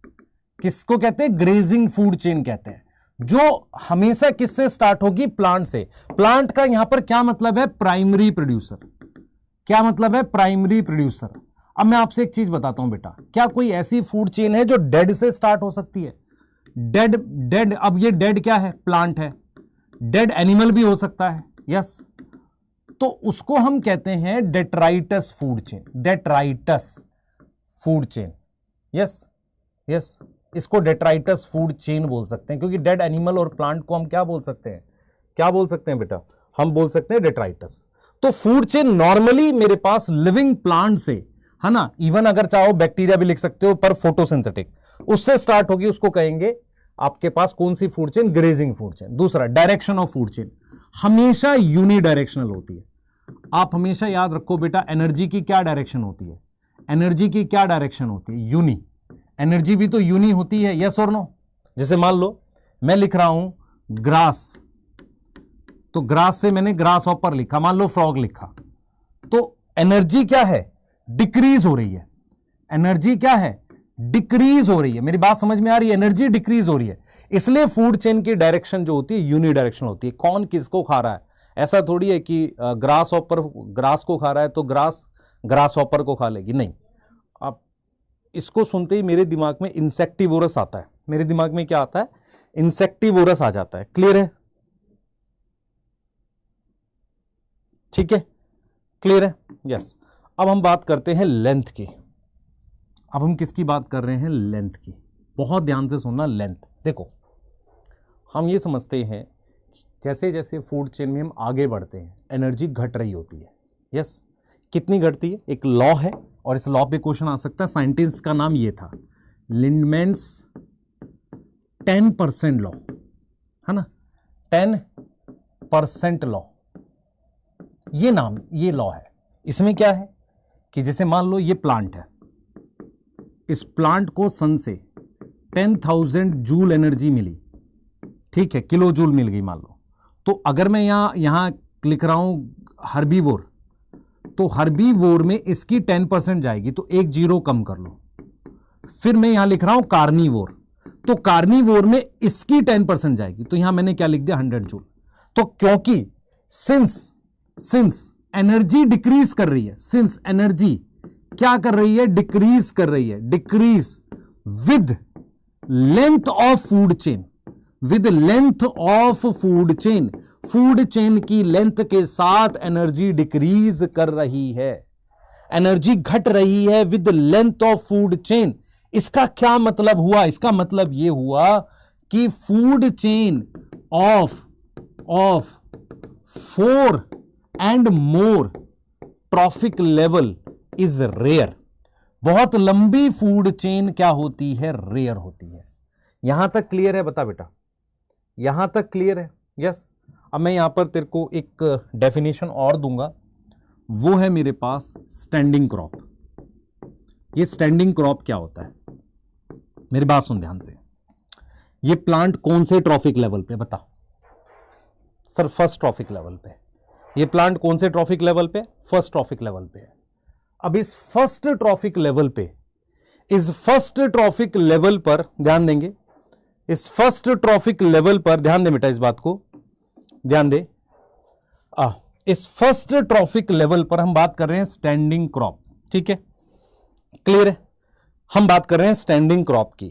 किसको कहते हैं? ग्रेजिंग फूड चेन कहते हैं, जो हमेशा किससे स्टार्ट होगी? प्लांट से। प्लांट का यहां पर क्या मतलब है? Primary producer. क्या मतलब है? Primary producer. अब मैं आपसे एक चीज बताता हूं बेटा, क्या कोई ऐसी फूड चेन है जो डेड से स्टार्ट हो सकती है? डेड अब ये डेड क्या है? प्लांट है। डेड एनिमल भी हो सकता है, यस। तो उसको हम कहते हैं detritus food chain. Detritus food chain, yes yes, इसको डेट्राइटस फूड चेन बोल सकते हैं, क्योंकि डेड एनिमल और प्लांट को हम क्या बोल सकते हैं? क्या बोल सकते हैं बेटा? हम बोल सकते हैं डेट्राइटस। तो फूड चेन नॉर्मली मेरे पास लिविंग प्लांट से, है ना, इवन अगर चाहो बैक्टीरिया भी लिख सकते हो, पर फोटोसिंथेटिक, उससे स्टार्ट होगी, उसको कहेंगे आपके पास कौन सी food chain? Grazing food chain. दूसरा, डायरेक्शन ऑफ फूड चेन हमेशा यूनिडायरेक्शनल होती है। आप हमेशा याद रखो बेटा, एनर्जी की क्या डायरेक्शन होती है? एनर्जी की क्या डायरेक्शन होती है? यूनी। एनर्जी भी तो यूनी होती है, यस और नो? जैसे मान लो मैं लिख रहा हूं ग्रास, तो ग्रास से मैंने ग्रास हॉपर लिखा, मान लो फ्रॉग लिखा, तो एनर्जी क्या है? डिक्रीज हो रही है। एनर्जी क्या है? डिक्रीज हो रही है। मेरी बात समझ में आ रही है? एनर्जी डिक्रीज हो रही है। इसलिए फूड चेन की डायरेक्शन जो होती है यूनि डायरेक्शन होती है। कौन किसको खा रहा है, ऐसा थोड़ी है कि ग्रास हॉपर ग्रास को खा रहा है तो ग्रास ग्रास हॉपर को खा लेगी, नहीं। आप इसको सुनते ही मेरे दिमाग में इंसेक्टिवोरस आता है। मेरे दिमाग में क्या आता है? इंसेक्टिवोरस आ जाता है। क्लियर है? ठीक है, क्लियर है, यस। अब हम बात करते हैं लेंथ की। अब हम किसकी बात कर रहे हैं? लेंथ की। बहुत ध्यान से सुनना। लेंथ देखो, हम ये समझते हैं जैसे जैसे फूड चेन में हम आगे बढ़ते हैं एनर्जी घट रही होती है, यस। कितनी घटती है? एक लॉ है, और इस लॉ पे क्वेश्चन आ सकता है। साइंटिस्ट का नाम ये था, लिंडमैन्स 10% लॉ, है ना, 10% लॉ, ये नाम, ये लॉ है। इसमें क्या है कि जैसे मान लो ये प्लांट है, इस प्लांट को सन से 10,000 जूल एनर्जी मिली, ठीक है, किलो जूल मिल गई मान लो। तो अगर मैं यहां लिख रहा हूं हर्बीवोर, तो हर्बीवोर में इसकी 10% जाएगी, तो एक जीरो कम कर लो। फिर मैं यहां लिख रहा हूं कार्निवोर, तो कार्निवोर में इसकी 10% जाएगी, तो यहां मैंने क्या लिख दिया? 100 जूल। तो क्योंकि सिंस एनर्जी डिक्रीज कर रही है, सिंस एनर्जी क्या कर रही है? डिक्रीज कर रही है, decrease with length of food chain, with length of food chain, food chain की लेंथ के साथ एनर्जी डिक्रीज कर रही है, एनर्जी घट रही है with length of food chain. इसका क्या मतलब हुआ? इसका मतलब यह हुआ कि food chain of 4 and more trophic level is rare. बहुत लंबी फूड चेन क्या होती है? रेयर होती है। यहां तक क्लियर है? बता बेटा, यहां तक क्लियर है? यस। अब मैं यहां पर तेरे को एक डेफिनेशन और दूंगा, वो है मेरे पास स्टैंडिंग क्रॉप। ये स्टैंडिंग क्रॉप क्या होता है? मेरी बात सुन ध्यान से। ये प्लांट कौन से ट्रॉफिक लेवल पे? बता सर। फर्स्ट ट्रॉफिक लेवल पे। ये प्लांट कौन से ट्रॉफिक लेवल पे? फर्स्ट ट्रॉफिक लेवल पे है। अब इस फर्स्ट ट्रॉफिक लेवल पे, इस फर्स्ट ट्रॉफिक लेवल पर ध्यान देंगे, इस फर्स्ट ट्रॉफिक लेवल पर ध्यान दे बेटा, इस बात को ध्यान दे। इस फर्स्ट ट्रॉफिक लेवल पर हम बात कर रहे हैं स्टैंडिंग क्रॉप, ठीक है, क्लियर है? हम बात कर रहे हैं स्टैंडिंग क्रॉप की।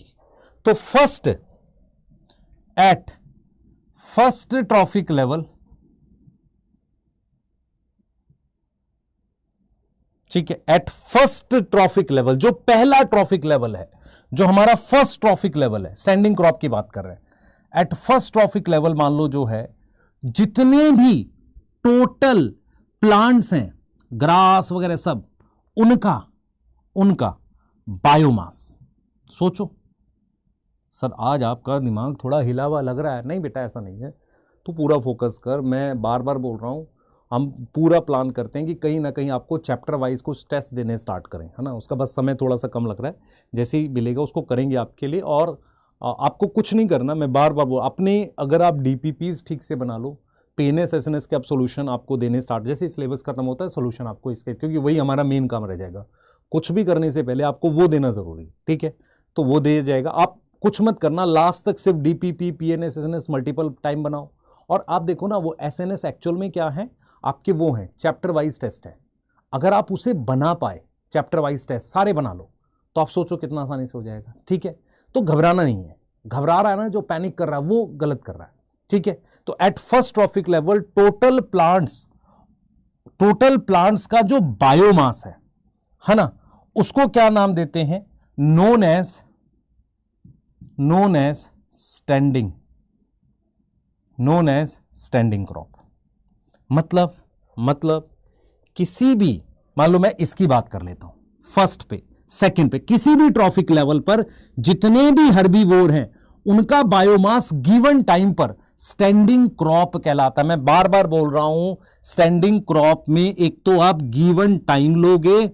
तो एट फर्स्ट ट्रॉफिक लेवल, ठीक है, एट फर्स्ट ट्रॉफिक लेवल, जो पहला ट्रॉफिक लेवल है, जो हमारा फर्स्ट ट्रॉफिक लेवल है, स्टैंडिंग क्रॉप की बात कर रहे हैं। एट फर्स्ट ट्रॉफिक लेवल मान लो जो है, जितने भी टोटल प्लांट्स हैं, ग्रास वगैरह सब, उनका बायोमास। सोचो सर, आज आपका दिमाग थोड़ा हिला हुआ लग रहा है। नहीं बेटा, ऐसा नहीं है, तू पूरा फोकस कर। मैं बार बार बोल रहा हूं, हम पूरा प्लान करते हैं कि कहीं ना कहीं आपको चैप्टर वाइज कुछ टेस्ट देने स्टार्ट करें, है ना। उसका बस समय थोड़ा सा कम लग रहा है, जैसे ही मिलेगा उसको करेंगे आपके लिए। और आपको कुछ नहीं करना, मैं बार बार बोल, अपने अगर आप DPPs ठीक से बना लो, PNS SNS के अब सोल्यूशन आपको देने स्टार्ट, जैसे सिलेबस खत्म होता है सोल्यूशन आपको इसके, क्योंकि वही हमारा मेन काम रह जाएगा। कुछ भी करने से पहले आपको वो देना जरूरी, ठीक है, तो वो दे जाएगा। आप कुछ मत करना, लास्ट तक सिर्फ DPP PNS SNS multiple time बनाओ। और आप देखो ना, वो SNS एक्चुअल में क्या है आपके, वो है चैप्टर वाइज टेस्ट है। अगर आप उसे बना पाए, चैप्टर वाइज टेस्ट सारे बना लो, तो आप सोचो कितना आसानी से हो जाएगा, ठीक है। तो घबराना नहीं है, घबरा रहा है ना जो पैनिक कर रहा है वो गलत कर रहा है, ठीक है। तो at first trophic level total plants का जो बायोमास है ना, उसको क्या नाम देते हैं, नोन एज स्टैंडिंग क्रॉप। मतलब किसी भी, मान लो मैं इसकी बात कर लेता हूं, फर्स्ट पे सेकंड पे किसी भी ट्रॉफिक लेवल पर जितने भी हर्बीवोर हैं उनका बायोमास गिवन टाइम पर स्टैंडिंग क्रॉप कहलाता है। मैं बार बार बोल रहा हूं, स्टैंडिंग क्रॉप में एक तो आप गिवन टाइम लोगे,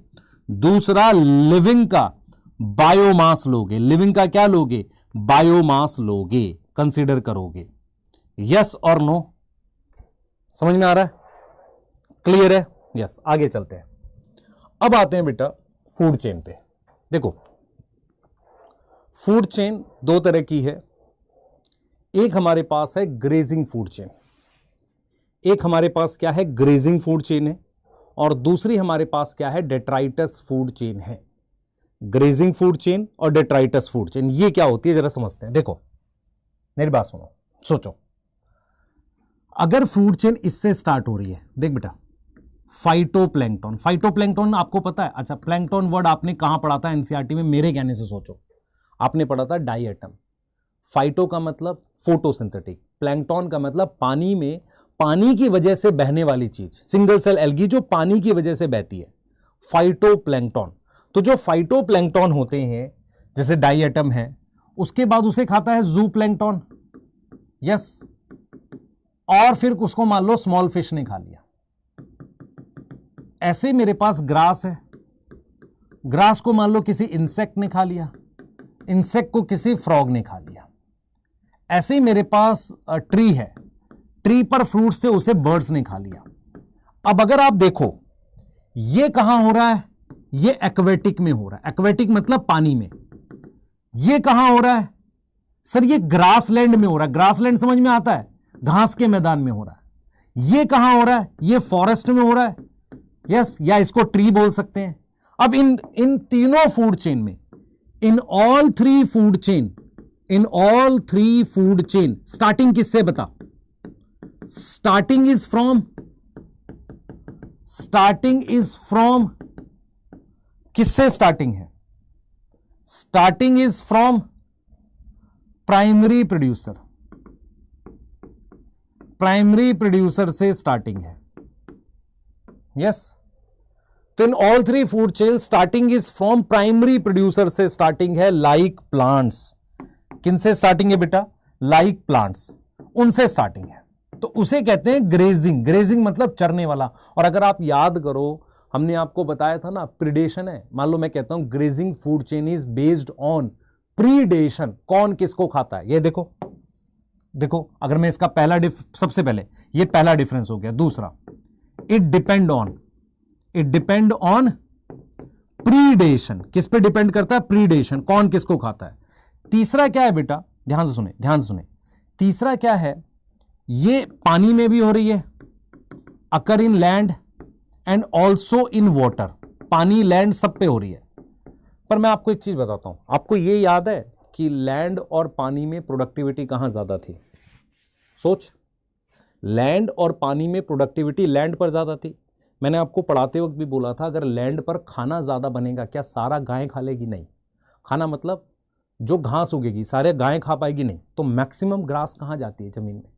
दूसरा लिविंग का बायोमास लोगे। लिविंग का क्या लोगे, बायोमास लोगे, कंसीडर करोगे। यस और नो, समझ में आ रहा है, क्लियर है? यस, आगे चलते हैं। अब आते हैं बेटा फूड चेन पे। देखो फूड चेन दो तरह की है, एक हमारे पास है ग्रेजिंग फूड चेन, एक हमारे पास क्या है, ग्रेजिंग फूड चेन है, और दूसरी हमारे पास क्या है, डेट्राइटस फूड चेन है। ग्रेजिंग फूड चेन और डेट्राइटस फूड चेन ये क्या होती है जरा समझते हैं। देखो मेरी बात सुनो, सोचो, अगर फूड चेन इससे स्टार्ट हो रही है, देख बेटा, फाइटोप्लैंक्टन, फाइटोप्लैंक्टन आपको पता है? अच्छा, प्लैंक्टन वर्ड आपने कहां पढ़ा था एनसीईआरटी में? मेरे कहने से सोचो, आपने पढ़ा था डाइएटम। फाइटो का मतलब फोटोसिंथेटिक, प्लैंक्टन का मतलब पानी में, पानी की वजह से बहने वाली चीज, सिंगल सेल एल्गी जो पानी की वजह से बहती है, फाइटोप्लैंक्टन। तो जो फाइटोप्लैंक्टन होते हैं, जैसे डाइएटम है, उसके बाद उसे खाता है जूप्लैंक्टन, यस, और फिर उसको मान लो स्मॉल फिश ने खा लिया। ऐसे मेरे पास ग्रास है, ग्रास को मान लो किसी इंसेक्ट ने खा लिया, इंसेक्ट को किसी फ्रॉग ने खा लिया। ऐसे ही मेरे पास ट्री है, ट्री पर फ्रूट्स थे, उसे बर्ड्स ने खा लिया। अब अगर आप देखो ये कहां हो रहा है, ये एक्वेटिक में हो रहा है, एक्वेटिक मतलब पानी में। ये कहां हो रहा है सर, ये ग्रासलैंड में हो रहा है। ग्रासलैंड समझ में आता है, घास के मैदान में हो रहा है। ये कहां हो रहा है, ये फॉरेस्ट में हो रहा है, यस, या इसको ट्री बोल सकते हैं। अब इन तीनों फूड चेन में, in all three food chain starting किससे बता, स्टार्टिंग इज फ्रॉम किससे स्टार्टिंग है, starting is from primary producer से स्टार्टिंग है, यस। तो in all three food chain starting is from primary producer से स्टार्टिंग है, लाइक प्लांट्स। किनसे स्टार्टिंग है बेटा, लाइक प्लांट्स, उनसे स्टार्टिंग है। तो उसे कहते हैं ग्रेजिंग। ग्रेजिंग मतलब चरने वाला। और अगर आप याद करो, हमने आपको बताया था ना, प्रीडेशन है। मान लो मैं कहता हूं grazing food chain is based on predation, कौन किसको खाता है। ये देखो अगर मैं इसका सबसे पहले ये पहला डिफरेंस हो गया। दूसरा, इट डिपेंड ऑन प्रीडेशन, किस पे डिपेंड करता है, प्रीडेशन, कौन किसको खाता है। तीसरा क्या है बेटा, ध्यान से सुने, तीसरा क्या है, ये पानी में भी हो रही है, occur in land and also in water, पानी लैंड सब पे हो रही है। पर मैं आपको एक चीज बताता हूं, आपको ये याद है कि लैंड और पानी में प्रोडक्टिविटी कहां ज्यादा थी? सोच, लैंड और पानी में प्रोडक्टिविटी लैंड पर ज्यादा थी। मैंने आपको पढ़ाते वक्त भी बोला था, अगर लैंड पर खाना ज्यादा बनेगा, क्या सारा गाय खा लेगी? नहीं। खाना मतलब जो घास उगेगी सारे गाय खा पाएगी? नहीं। तो मैक्सिमम ग्रास कहां जाती है, जमीन में,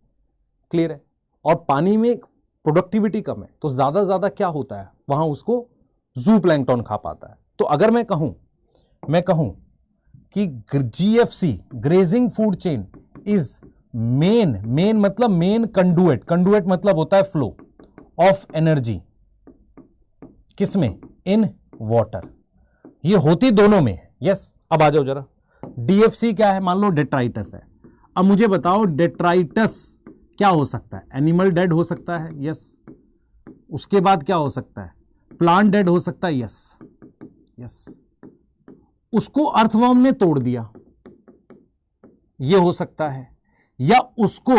क्लियर है। और पानी में प्रोडक्टिविटी कम है, तो ज्यादा क्या होता है वहां, उसको जूप्लैंक्टन खा पाता है। तो अगर मैं कहूं कि GFC, grazing food chain, is main मतलब मेन कंडुएट मतलब होता है फ्लो ऑफ एनर्जी, किसमें, इन वाटर। ये होती दोनों में है, यस। अब आ जाओ जरा, DFC क्या है, मान लो डेट्राइटस है। अब मुझे बताओ डेट्राइटस क्या हो सकता है? एनिमल डेड हो सकता है, यस। उसके बाद क्या हो सकता है? प्लांट डेड हो सकता है, यस यस। उसको अर्थवर्म ने तोड़ दिया, यह हो सकता है। या उसको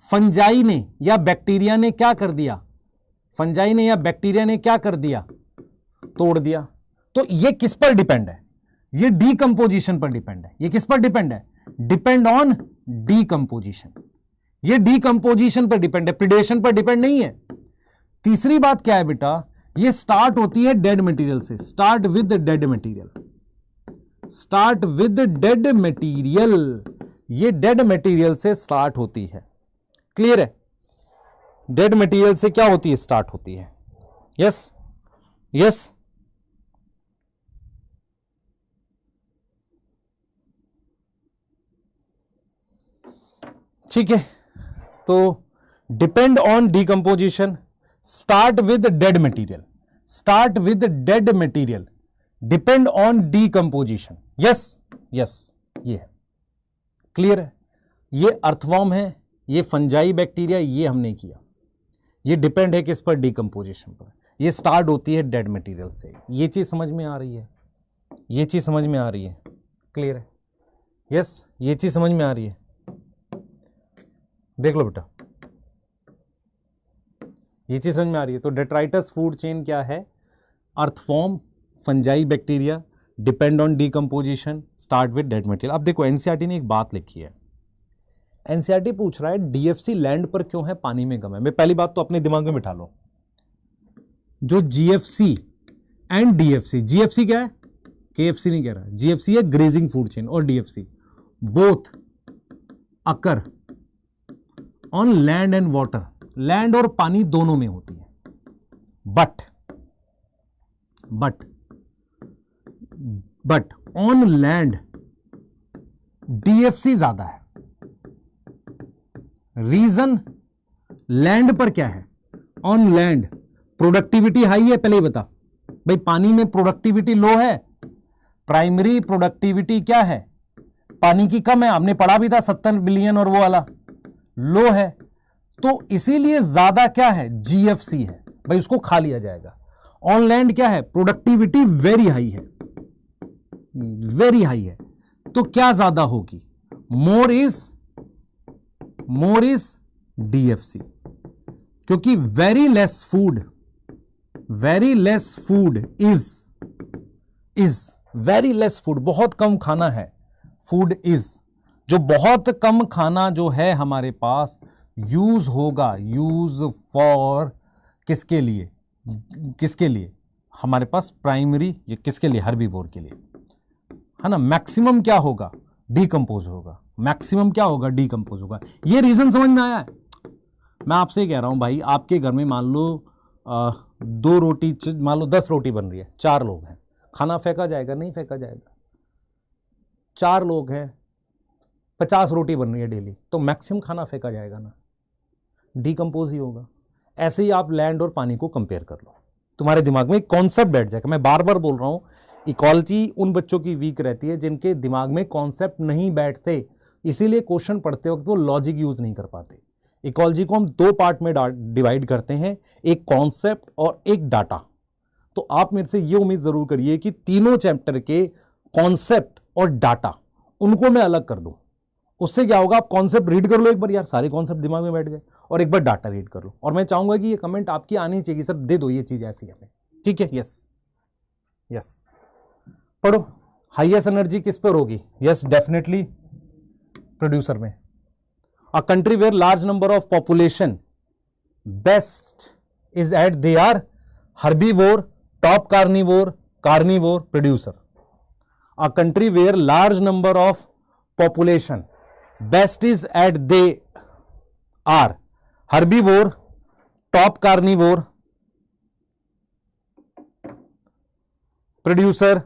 फंजाई ने या बैक्टीरिया ने क्या कर दिया? फंजाई ने या बैक्टीरिया ने क्या कर दिया? तोड़ दिया। तो यह किस पर डिपेंड है? यह डीकंपोजिशन पर डिपेंड है। यह किस पर डिपेंड है? Depend on decomposition. यह डीकंपोजिशन पर डिपेंड है, प्रिडेशन पर डिपेंड नहीं है। तीसरी बात क्या है बेटा? यह स्टार्ट होती है डेड मटेरियल से। Start with dead material, start with dead material. ये डेड मटेरियल से स्टार्ट होती है। क्लियर है? डेड मटेरियल से क्या होती है? स्टार्ट होती है। Yes yes. ठीक है, तो depend on decomposition, start with dead material, start with dead material, depend on decomposition. Yes yes, ये है। क्लियर है? ये अर्थवर्म है, ये फंजाई बैक्टीरिया, ये हमने किया। ये डिपेंड है किस पर? डीकंपोजिशन पर। ये स्टार्ट होती है डेड मटेरियल से। ये चीज समझ में आ रही है? ये चीज समझ में आ रही है? क्लियर है? यस, ये चीज समझ में आ रही है? देख लो बेटा, ये चीज समझ में आ रही है? तो डेट्राइटस फूड चेन क्या है? Earthworm, fungi bacteria, depend on decomposition, start with dead material. अब देखो, एनसीईआरटी ने एक बात लिखी है। एनसीईआरटी पूछ रहा है डीएफसी लैंड पर क्यों है, पानी में कम है। मैं पहली बात तो अपने दिमाग में बिठा लो, जो जीएफसी एंड डीएफसी, जीएफसी क्या है? केएफसी नहीं कह रहा, जीएफसी है ग्रेजिंग फूड चेन, और DFC both occur on land and water, land और पानी दोनों में होती है। बट ऑन लैंड डीएफसी ज्यादा है। रीजन, लैंड पर क्या है? ऑन लैंड प्रोडक्टिविटी हाई है। पहले ही बता भाई, पानी में प्रोडक्टिविटी लो है, प्राइमरी प्रोडक्टिविटी क्या है? पानी की कम है, हमने पढ़ा भी था 70 बिलियन और वो वाला लो है। तो इसीलिए ज्यादा क्या है? जीएफसी है भाई, उसको खा लिया जाएगा। ऑन लैंड क्या है? प्रोडक्टिविटी वेरी हाई है, वेरी हाई है। तो क्या ज्यादा होगी? मोर इज डीएफसी, क्योंकि very less food is very less food, बहुत कम खाना है। फूड इज, जो बहुत कम खाना जो है हमारे पास, यूज होगा, यूज फॉर किसके लिए? किसके लिए? हमारे पास प्राइमरी, ये किसके लिए? हर्बीवोर के लिए, है ना। मैक्सिमम क्या होगा? डीकंपोज होगा। मैक्सिमम क्या होगा? डीकंपोज होगा। ये रीजन समझ में आया है? मैं आपसे ही कह रहा हूं भाई, आपके घर में मान लो 2 रोटी, मान लो 10 रोटी बन रही है, 4 लोग हैं, खाना फेंका जाएगा? नहीं फेंका जाएगा। 4 लोग हैं, 50 रोटी बन रही है डेली, तो मैक्सिमम खाना फेंका जाएगा ना, डीकंपोज ही होगा। ऐसे ही आप लैंड और पानी को कंपेयर कर लो, तुम्हारे दिमाग में एक कॉन्सेप्ट बैठ जाएगा। मैं बार बार बोल रहा हूं, इकोलॉजी उन बच्चों की वीक रहती है जिनके दिमाग में कॉन्सेप्ट नहीं बैठते, इसीलिए क्वेश्चन पढ़ते वक्त वो लॉजिक यूज नहीं कर पाते। इकोलॉजी को हम 2 पार्ट में डिवाइड करते हैं, एक कॉन्सेप्ट और एक डाटा। तो आप मेरे से ये उम्मीद जरूर करिए कि तीनों चैप्टर के कॉन्सेप्ट और डाटा, उनको मैं अलग कर दूं। उससे क्या होगा? आप कॉन्सेप्ट रीड कर लो एक बार, यार सारे कॉन्सेप्ट दिमाग में बैठ गए, और एक बार डाटा रीड कर लो। और मैं चाहूंगा कि ये कमेंट आपकी आनी चाहिए, सब दे दो ये चीज ऐसी हमें, ठीक है? यस यस, पढ़ो। हाईएस्ट एनर्जी किस पर होगी? यस डेफिनेटली प्रोड्यूसर में। A country where large number of population best is at, they are herbivore, top carnivore, carnivore, producer. A country where large number of population best is at, they are herbivore, top carnivore, producer.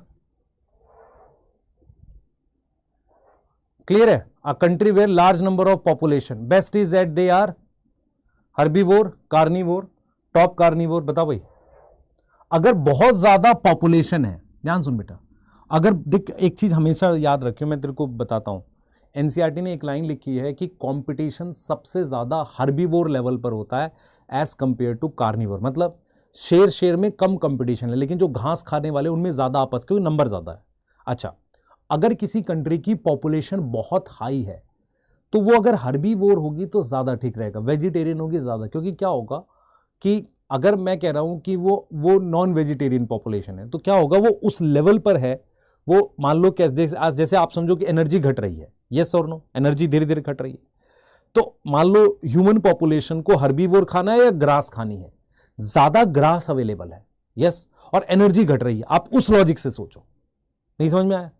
Clear है? A country where large number of population best is at, they are herbivore, carnivore, top carnivore. बताओ भाई, अगर बहुत ज्यादा population है, ध्यान सुन बेटा, अगर देख एक चीज हमेशा याद रखियो, मैं तेरे को बताता हूं, एनसीईआरटी ने एक लाइन लिखी है कि कंपटीशन सबसे ज्यादा हर्बीवोर लेवल पर होता है एज कंपेयर टू कार्निवोर। मतलब शेर में कम कंपटीशन है, लेकिन जो घास खाने वाले उनमें ज्यादा आपस क्योंकि नंबर ज्यादा है। अच्छा, अगर किसी कंट्री की पॉपुलेशन बहुत हाई है तो वो अगर हर्बीवोर होगी तो ज्यादा ठीक रहेगा, वेजिटेरियन होगी ज्यादा, क्योंकि क्या होगा कि अगर मैं कह रहा हूं कि वो नॉन वेजिटेरियन पॉपुलेशन है तो क्या होगा, वो उस लेवल पर है, वो मान लो जैसे आप समझो कि एनर्जी घट रही है, यस और नो, एनर्जी धीरे धीरे घट रही है, तो मान लो ह्यूमन पॉपुलेशन को हर्बीवोर खाना है या ग्रास खानी है, ज्यादा ग्रास अवेलेबल है, यस, और एनर्जी घट रही है, आप उस लॉजिक से सोचो। नहीं समझ में आया?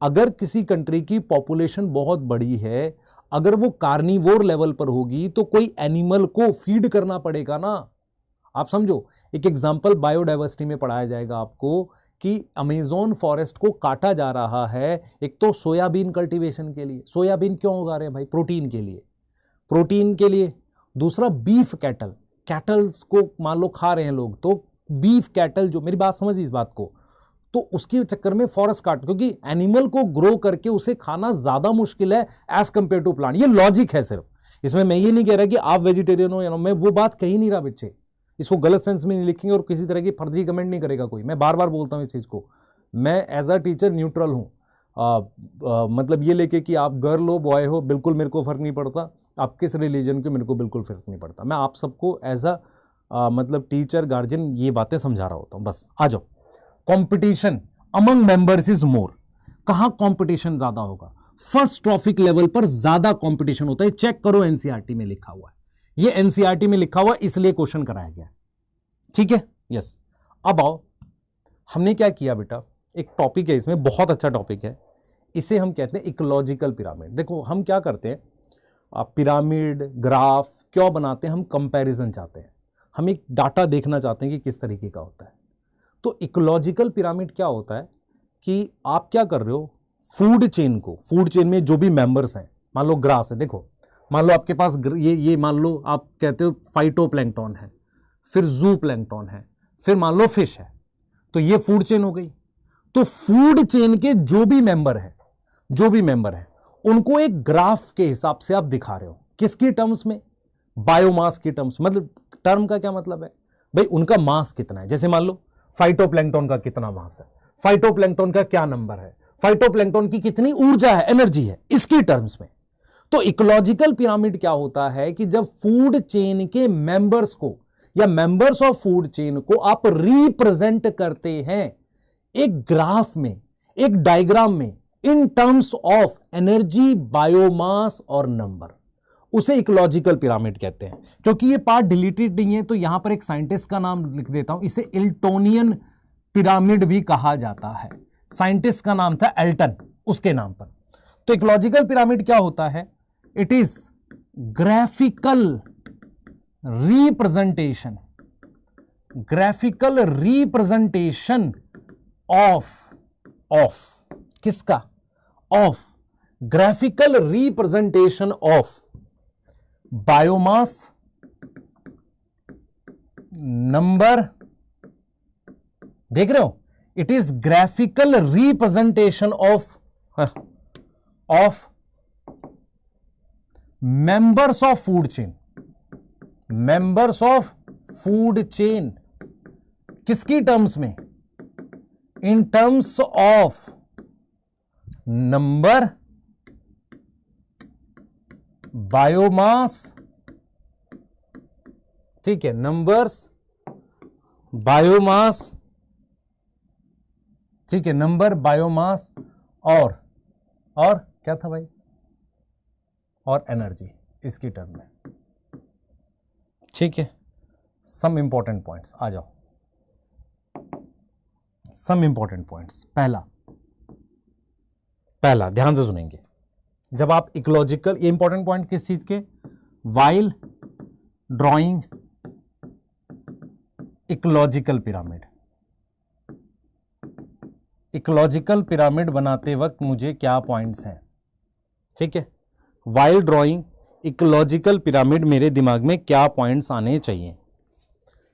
अगर किसी कंट्री की पॉपुलेशन बहुत बड़ी है, अगर वो कार्निवोर लेवल पर होगी तो कोई एनिमल को फीड करना पड़ेगा ना। आप समझो, एक एग्जांपल बायोडायवर्सिटी में पढ़ाया जाएगा आपको कि अमेज़न फॉरेस्ट को काटा जा रहा है, एक तो सोयाबीन कल्टीवेशन के लिए, सोयाबीन क्यों उगा रहे हैं भाई? प्रोटीन के लिए, प्रोटीन के लिए। दूसरा बीफ कैटल, कैटल्स को मान लो खा रहे हैं लोग, तो बीफ कैटल जो, मेरी बात समझिए इस बात को, तो उसके चक्कर में फॉरेस्ट काट, क्योंकि एनिमल को ग्रो करके उसे खाना ज्यादा मुश्किल है एज कंपेयर टू प्लांट। ये लॉजिक है सिर्फ, इसमें मैं ये नहीं कह रहा कि आप वेजिटेरियन हो या नो, मैं वो बात कही नहीं रहा बच्चे, इसको गलत सेंस में नहीं लिखेंगे और किसी तरह की फर्जी कमेंट नहीं करेगा कोई। मैं बार बार बोलता हूं इस चीज को, मैं एज अ टीचर न्यूट्रल हूं। मतलब ये लेके कि आप गर्ल हो बॉय हो, बिल्कुल मेरे को फर्क नहीं पड़ता, आप किस रिलीजन के, मेरे को बिल्कुल फर्क नहीं पड़ता। मैं आप सबको एज अ मतलब टीचर गार्जियन ये बातें समझा रहा होता हूं, बस। आ जाओ, competition among members is more. कहां कंपटीशन ज्यादा होगा? फर्स्ट ट्रॉफिक लेवल पर ज्यादा कंपटीशन होता है, चेक करो, एनसीईआरटी में लिखा हुआ है, ये एनसीईआरटी में लिखा हुआ इसलिए क्वेश्चन कराया गया, ठीक है, यस। अब आओ, हमने क्या किया बेटा, एक टॉपिक है इसमें, बहुत अच्छा टॉपिक है, इसे हम कहते हैं इकोलॉजिकल पिरामिड। देखो हम क्या करते हैं, पिरामिड ग्राफ क्यों बनाते हैं? हम कंपैरिजन चाहते हैं, हम एक डाटा देखना चाहते हैं कि किस तरीके का होता है। तो इकोलॉजिकल पिरामिड क्या होता है कि आप क्या कर रहे हो, फूड चेन को, फूड चेन में जो भी मेंबर्स हैं, मान लो ग्रास है, देखो मान लो आपके पास ये मान लो आप कहते हो फाइटोप्लैंक्टन है, फिर जू प्लैंक्टन है, फिर मान लो फिश है, तो ये फूड चेन हो गई। तो फूड चेन के जो भी मेंबर है उनको एक ग्राफ के हिसाब से आप दिखा रहे हो, किसकी टर्म्स में? बायोमास की टर्म्स। मतलब टर्म का क्या मतलब है भाई, उनका मास कितना है। जैसे मान लो फाइटोप्लैंक्टन का कितना मास है, फाइटोप्लैंक्टन का क्या नंबर है, फाइटोप्लैंक्टन की कितनी ऊर्जा है, एनर्जी है, इसकी टर्म्स में। तो इकोलॉजिकल पिरामिड क्या होता है कि जब फूड चेन के मेंबर्स को या मेंबर्स ऑफ फूड चेन को आप रिप्रेजेंट करते हैं एक ग्राफ में, एक डायग्राम में, in terms of energy, biomass और नंबर, उसे इकोलॉजिकल पिरामिड कहते हैं। क्योंकि ये पार्ट डिलीटेड नहीं है तो यहां पर एक साइंटिस्ट का नाम लिख देता हूं, इसे इल्टोनियन पिरामिड भी कहा जाता है। साइंटिस्ट का नाम था एल्टन, उसके नाम पर। तो इकोलॉजिकल पिरामिड क्या होता है? It is graphical representation, graphical representation of किसका? Of graphical representation of biomass, number, देख रहे हो, it is graphical representation of members of food chain, members of food chain किसकी टर्म्स में? In terms of number, biomass, ठीक है, numbers, biomass, ठीक है, नंबर, बायोमास और क्या था भाई, और एनर्जी, इसकी टर्म में, ठीक है। सम इंपॉर्टेंट पॉइंट्स आ जाओ, सम इंपॉर्टेंट पॉइंट्स। पहला ध्यान से सुनेंगे, जब आप इकोलॉजिकल, ये इंपॉर्टेंट पॉइंट किस चीज के? While drawing ecological pyramid, ecological pyramid बनाते वक्त मुझे क्या पॉइंट्स हैं, ठीक है, वाइल ड्राइंग इकोलॉजिकल पिरामिड मेरे दिमाग में क्या पॉइंट्स आने चाहिए।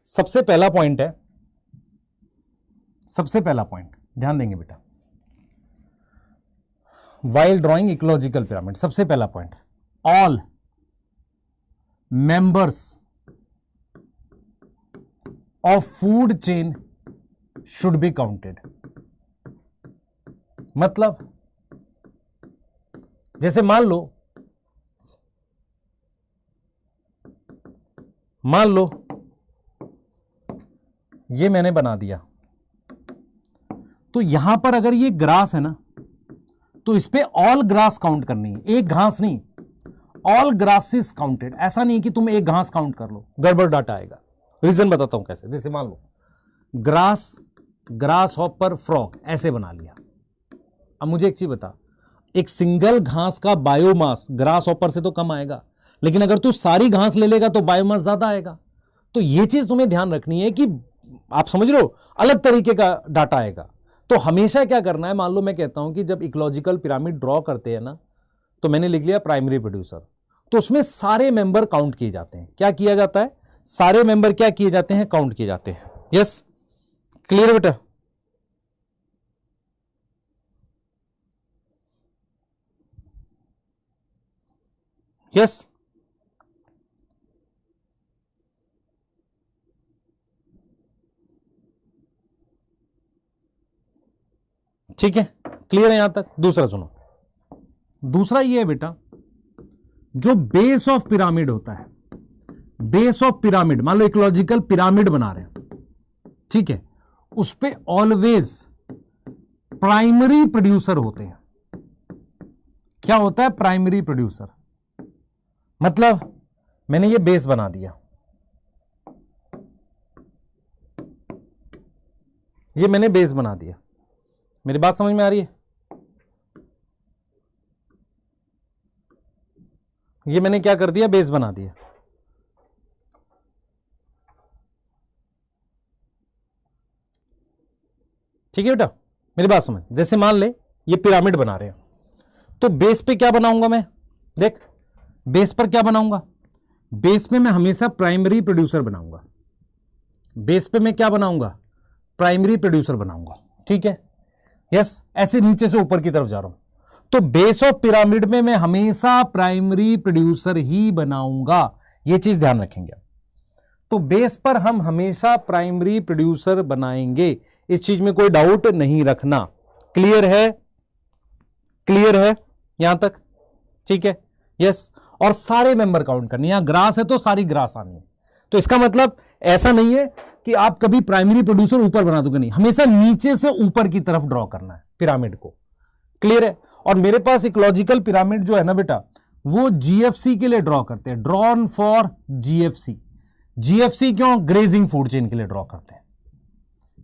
सबसे पहला पॉइंट है, सबसे पहला पॉइंट ध्यान देंगे बेटा, वाइल ड्रॉइंग इकोलॉजिकल पिरामिड, सबसे पहला point, all members of food chain should be counted. मतलब जैसे मान लो ये मैंने बना दिया, तो यहां पर अगर ये ग्रास है ना, तो इस पे ऑल ग्रास काउंट करनी है, एक घास नहीं, ऑल ग्रासेस काउंटेड। ऐसा नहीं कि तुम एक घास काउंट कर लो, गड़बड़ डाटा आएगा। रीजन बताता हूं कैसे। जैसे मान लो ग्रास हॉपर फ्रॉग ऐसे बना लिया। अब मुझे एक चीज बता, एक सिंगल घास का बायोमास ग्रास हॉपर से तो कम आएगा, लेकिन अगर तू सारी घास ले लेगा तो बायोमास ज्यादा आएगा। तो ये चीज तुम्हें ध्यान रखनी है कि आप समझ रहे हो, अलग तरीके का डाटा आएगा। तो हमेशा क्या करना है, मान लो मैं कहता हूं कि जब इकोलॉजिकल पिरामिड ड्रॉ करते हैं ना, तो मैंने लिख लिया प्राइमरी प्रोड्यूसर, तो उसमें सारे मेंबर काउंट किए जाते हैं। क्या किया जाता है, सारे मेंबर क्या किए जाते हैं, काउंट किए जाते हैं। यस, क्लियर बेटा? यस, ठीक है, क्लियर है यहां तक? दूसरा सुनो, दूसरा ये है बेटा, जो बेस ऑफ पिरामिड होता है, बेस ऑफ पिरामिड, मान लो इकोलॉजिकल पिरामिड बना रहे हैं, ठीक है, उस पे ऑलवेज प्राइमरी प्रोड्यूसर होते हैं। क्या होता है प्राइमरी प्रोड्यूसर? मतलब मैंने ये बेस बना दिया, ये मैंने बेस बना दिया, मेरी बात समझ में आ रही है? ये मैंने क्या कर दिया, बेस बना दिया। ठीक है बेटा, मेरी बात समझ। जैसे मान ले ये पिरामिड बना रहे हैं, तो बेस पे क्या बनाऊंगा मैं, देख बेस पर क्या बनाऊंगा, बेस पे मैं हमेशा प्राइमरी प्रोड्यूसर बनाऊंगा। बेस पे मैं क्या बनाऊंगा, प्राइमरी प्रोड्यूसर बनाऊंगा। ठीक है, यस, ऐसे नीचे से ऊपर की तरफ जा रहा हूं, तो बेस ऑफ पिरामिड में मैं हमेशा प्राइमरी प्रोड्यूसर ही बनाऊंगा। यह चीज ध्यान रखेंगे। तो बेस पर हम हमेशा प्राइमरी प्रोड्यूसर बनाएंगे, इस चीज में कोई डाउट नहीं रखना। क्लियर है? क्लियर है यहां तक? ठीक है, यस। और सारे मेंबर काउंट करने, यहां ग्रास है तो सारी ग्रास आनी है। तो इसका मतलब ऐसा नहीं है कि आप कभी प्राइमरी प्रोड्यूसर ऊपर बना दोगे, नहीं, हमेशा नीचे से ऊपर की तरफ ड्रॉ करना है पिरामिड को। क्लियर है? और मेरे पास इकोलॉजिकल पिरामिड जो है ना बेटा, वो जीएफसी के लिए ड्रॉ करते हैं, ड्रॉन फॉर जीएफसी। जीएफसी क्यों? ग्रेजिंग फूड चेन के लिए ड्रॉ करते हैं,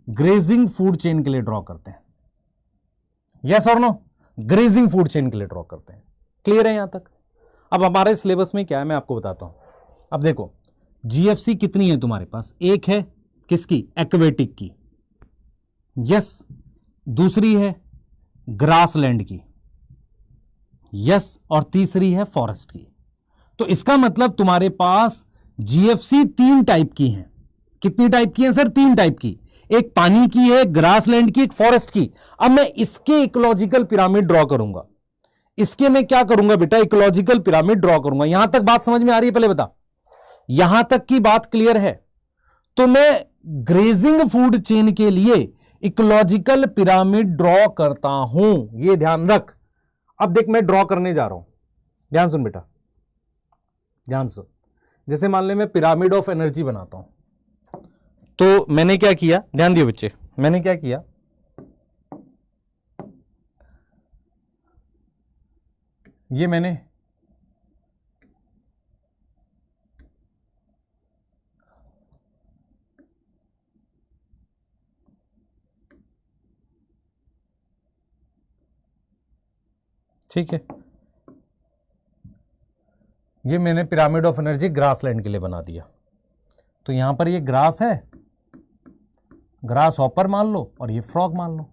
ग्रेजिंग फूड चेन के लिए ड्रॉ करते हैं। यस और नो? ग्रेजिंग फूड चेन के लिए ड्रॉ करते हैं। क्लियर है यहां तक? अब हमारे सिलेबस में क्या है मैं आपको बताता हूं। अब देखो जीएफसी कितनी है तुम्हारे पास, एक है किसकी, एक्वेटिक की, यस, दूसरी है ग्रासलैंड की, यस, और तीसरी है फॉरेस्ट की। तो इसका मतलब तुम्हारे पास जीएफसी 3 टाइप की हैं। कितनी टाइप की हैं सर? 3 टाइप की, एक पानी की है, ग्रासलैंड की, एक फॉरेस्ट की। अब मैं इसके इकोलॉजिकल पिरामिड ड्रॉ करूंगा, इसके मैं क्या करूंगा बेटा, इकोलॉजिकल पिरामिड ड्रॉ करूंगा। यहां तक बात समझ में आ रही है? पहले बता, यहां तक की बात क्लियर है? तो मैं ग्रेजिंग फूड चेन के लिए इकोलॉजिकल पिरामिड ड्रॉ करता हूं, यह ध्यान रख। अब देख मैं ड्रॉ करने जा रहा हूं, ध्यान सुन बेटा, ध्यान सुन। जैसे मान ले मैं पिरामिड ऑफ एनर्जी बनाता हूं, तो मैंने क्या किया, ध्यान दियो बच्चे, मैंने क्या किया, ये मैंने ठीक है, ये मैंने पिरामिड ऑफ एनर्जी ग्रासलैंड के लिए बना दिया। तो यहां पर ये ग्रास है, ग्रास हॉपर मान लो, और ये फ्रॉग मान लो,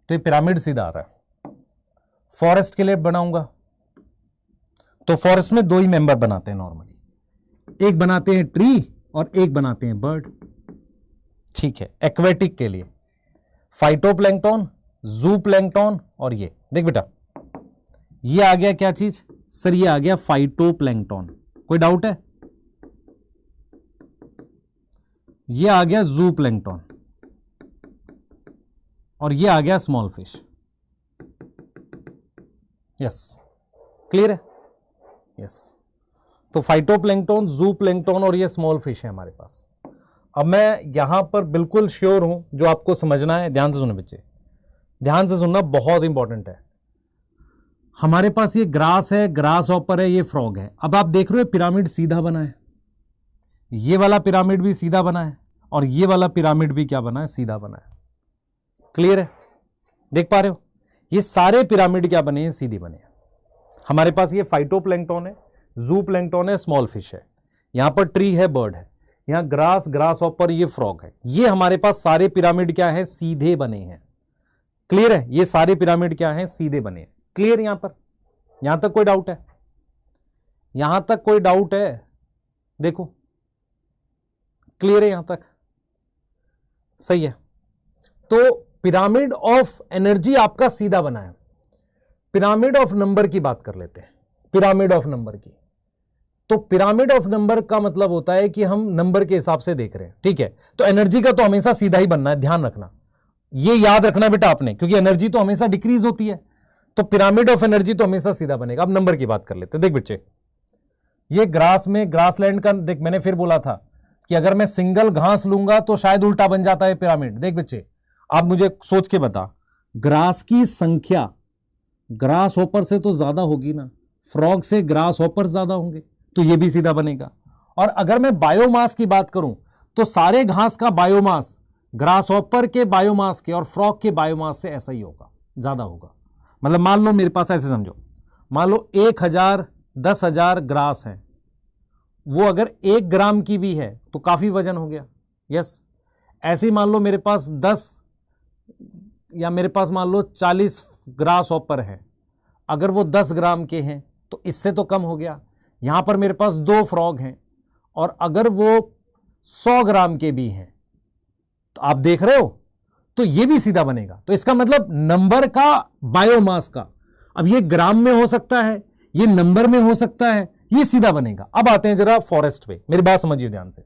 तो ये पिरामिड सीधा आ रहा है। फॉरेस्ट के लिए बनाऊंगा, तो फॉरेस्ट में 2 ही मेंबर बनाते हैं नॉर्मली, एक बनाते हैं ट्री और एक बनाते हैं बर्ड। ठीक है, एक्वेटिक के लिए फाइटोप्लैंक्टन, जू प्लैंकटन और ये देख बेटा, ये आ गया क्या चीज सर, ये आ गया फाइटोप्लैंकटन। कोई डाउट है? ये आ गया जू प्लैंकटन और ये आ गया स्मॉल फिश। यस, क्लियर है? यस, तो फाइटोप्लैंकटन, जू प्लैंकटन और ये स्मॉल फिश है हमारे पास। अब मैं यहां पर बिल्कुल श्योर हूं, जो आपको समझना है ध्यान से सुनो बच्चे, ध्यान से सुनना, बहुत इंपॉर्टेंट है। हमारे पास ये ग्रास है, ग्रास हॉपर है, ये फ्रॉग है। अब आप देख रहे हो पिरामिड सीधा बना है, ये वाला पिरामिड भी सीधा बना है और ये वाला पिरामिड भी क्या बना है, सीधा बना है। क्लियर है? देख पा रहे हो? ये सारे पिरामिड क्या बने हैं, सीधे बने हैं। हमारे पास ये फाइटोप्लैंकटन है, जू प्लैंकटन है, स्मॉल फिश है, यहां पर ट्री है, बर्ड है, यहां ग्रास, ग्रास हॉपर, ये फ्रॉग है। ये हमारे पास सारे पिरामिड क्या है, सीधे बने हैं। क्लियर है? ये सारे पिरामिड क्या है, सीधे बने हैं। क्लियर? यहां पर, यहां तक कोई डाउट है? यहां तक कोई डाउट है? देखो, क्लियर है यहां तक? सही है। तो पिरामिड ऑफ एनर्जी आपका सीधा बना है। पिरामिड ऑफ नंबर की बात कर लेते हैं, पिरामिड ऑफ नंबर की। तो पिरामिड ऑफ नंबर का मतलब होता है कि हम नंबर के हिसाब से देख रहे हैं, ठीक है? तो एनर्जी का तो हमेशा सीधा ही बनना है, ध्यान रखना, ये याद रखना बेटा आपने, क्योंकि एनर्जी तो हमेशा डिक्रीज होती है, तो पिरामिड ऑफ एनर्जी तो हमेशा सीधा बनेगा। अब नंबर की बात कर लेते हैं। देख बच्चे, ये ग्रास में ग्रासलैंड का, देख मैंने फिर बोला था कि अगर मैं सिंगल घास लूंगा तो शायद उल्टा बन जाता है पिरामिड। देख बच्चे, आप मुझे सोच के बता, ग्रास की संख्या ग्रास हॉपर से तो ज्यादा होगी ना, फ्रॉग से ग्रास हॉपर ज्यादा होंगे, तो ये भी सीधा बनेगा। और अगर मैं बायोमास की बात करूं तो सारे घास का बायोमास ग्रास हॉपर के बायोमास के और फ्रॉग के बायोमास से ऐसा ही होगा, ज्यादा होगा। मतलब मान लो मेरे पास, ऐसे समझो, मान लो 1000 10,000 ग्रास है, वो अगर 1 ग्राम की भी है तो काफी वजन हो गया। यस, ऐसे ही मान लो मेरे पास 10 या मेरे पास मान लो 40 ग्रास हॉपर है, अगर वो 10 ग्राम के हैं तो इससे तो कम हो गया। यहां पर मेरे पास 2 फ्रॉग हैं और अगर वो 100 ग्राम के भी हैं, तो आप देख रहे हो, तो ये भी सीधा बनेगा। तो इसका मतलब नंबर का, बायोमास का, अब ये ग्राम में हो सकता है, ये नंबर में हो सकता है, ये सीधा बनेगा। अब आते हैं जरा फॉरेस्ट पे, मेरी बात समझिए ध्यान से।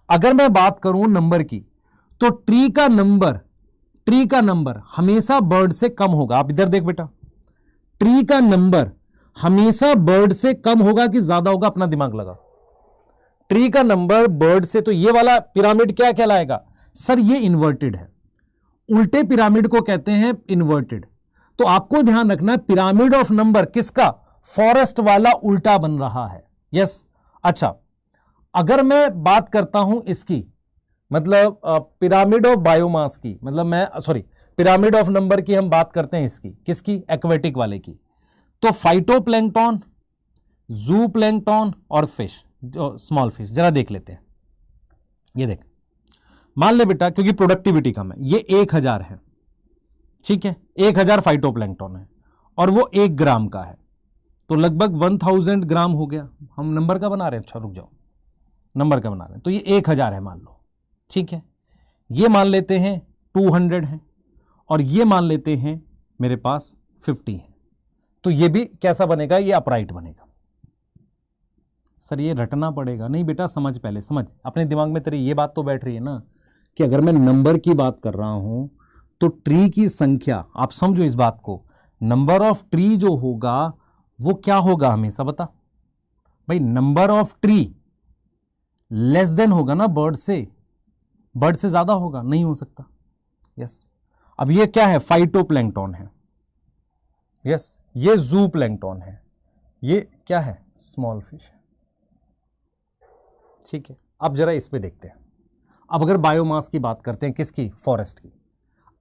अगर मैं बात करूं नंबर की, तो ट्री का नंबर हमेशा बर्ड से कम होगा। आप इधर देख बेटा, ट्री का नंबर हमेशा बर्ड से कम होगा कि ज्यादा होगा, अपना दिमाग लगा। ट्री का नंबर बर्ड से, तो ये वाला पिरामिड क्या कहलाएगा सर, ये इन्वर्टेड है। उल्टे पिरामिड को कहते हैं इन्वर्टेड। तो आपको ध्यान रखना, पिरामिड ऑफ नंबर किसका, फॉरेस्ट वाला उल्टा बन रहा है। यस, अच्छा, अगर मैं बात करता हूं इसकी, मतलब पिरामिड ऑफ बायोमास की, मतलब मैं सॉरी, पिरामिड ऑफ नंबर की हम बात करते हैं इसकी, किसकी, एक्वेटिक वाले की, तो फाइटोप्लैंकटन, जू प्लैंकटन और फिश, जो स्मॉल फिश, जरा देख लेते हैं। ये देख, मान ले बेटा, क्योंकि प्रोडक्टिविटी कम है, ये 1000 है, ठीक है, 1000 फाइटोप्लैंकटन है और वो 1 ग्राम का है, तो लगभग 1000 ग्राम हो गया। हम नंबर का बना रहे हैं, अच्छा रुक जाओ, नंबर का बना रहे हैं, तो ये 1000 है मान लो, ठीक है। ये मान लेते हैं 200 है और ये मान लेते हैं मेरे पास 50 है, तो ये भी कैसा बनेगा, ये अपराइट बनेगा। सर ये रटना पड़ेगा, नहीं बेटा समझ, पहले समझ, अपने दिमाग में तेरी ये बात तो बैठ रही है ना कि अगर मैं नंबर की बात कर रहा हूं तो ट्री की संख्या, आप समझो इस बात को, नंबर ऑफ ट्री जो होगा वो क्या होगा हमेशा, बता भाई, number of tree less than होगा ना बर्ड से, बर्ड से ज्यादा होगा, नहीं हो सकता। यस, अब ये क्या है, फाइटोप्लैंकटन है। यस, ये जू प्लैंकटन है, ये क्या है, स्मॉल फिश है, ठीक है। अब जरा इस पे देखते हैं। अब अगर बायोमास की बात करते हैं, किसकी, फॉरेस्ट की।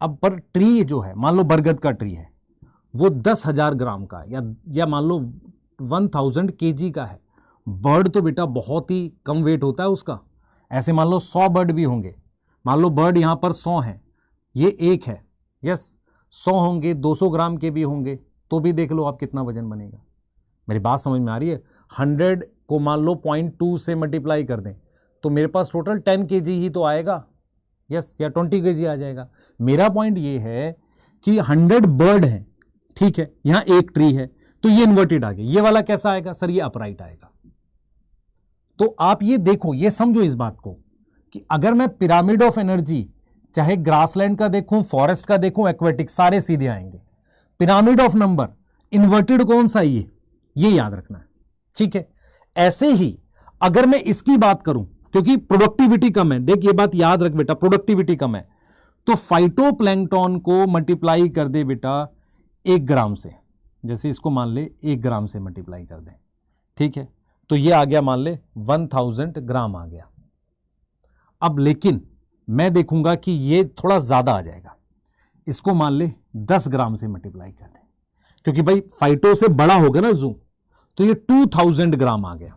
अब पर ट्री जो है, मान लो बरगद का ट्री है, वो 10,000 ग्राम का या मान लो 1000 kg का है। बर्ड तो बेटा बहुत ही कम वेट होता है उसका, ऐसे मान लो 100 बर्ड भी होंगे, मान लो बर्ड यहाँ पर 100 है, ये 1 है, यस 100 होंगे, 200 ग्राम के भी होंगे, तो भी देख लो आप कितना वजन बनेगा। मेरी बात समझ में आ रही है? 100 को मान लो 0.2 से मल्टीप्लाई कर दें तो मेरे पास टोटल 10 kg ही तो आएगा, यस, या 20 kg आ जाएगा। मेरा पॉइंट ये है कि 100 बर्ड हैं, ठीक है, यहां एक ट्री है, तो ये इन्वर्टेड आ गया। ये वाला कैसा आएगा सर? ये अपराइट आएगा। तो आप ये देखो, ये समझो इस बात को कि अगर मैं पिरामिड ऑफ एनर्जी चाहे ग्रासलैंड का देखूं, फॉरेस्ट का देखूं, एक्वेटिक, सारे सीधे आएंगे। पिरामिड ऑफ नंबर इन्वर्टेड कौन सा? ये याद रखना है, ठीक है। ऐसे ही अगर मैं इसकी बात करूं, क्योंकि प्रोडक्टिविटी कम है, देख ये बात याद रख बेटा, प्रोडक्टिविटी कम है, तो फाइटोप्लैंक्टन को मल्टीप्लाई कर दे बेटा 1 ग्राम से, जैसे इसको मान ले 1 ग्राम से मल्टीप्लाई कर दे, ठीक है, तो ये आ गया मान ले 1000 ग्राम आ गया। अब लेकिन मैं देखूंगा कि ये थोड़ा ज्यादा आ जाएगा, इसको मान ले 10 ग्राम से मल्टीप्लाई कर दे, क्योंकि भाई फाइटो से बड़ा होगा ना जू, तो ये 2000 ग्राम आ गया।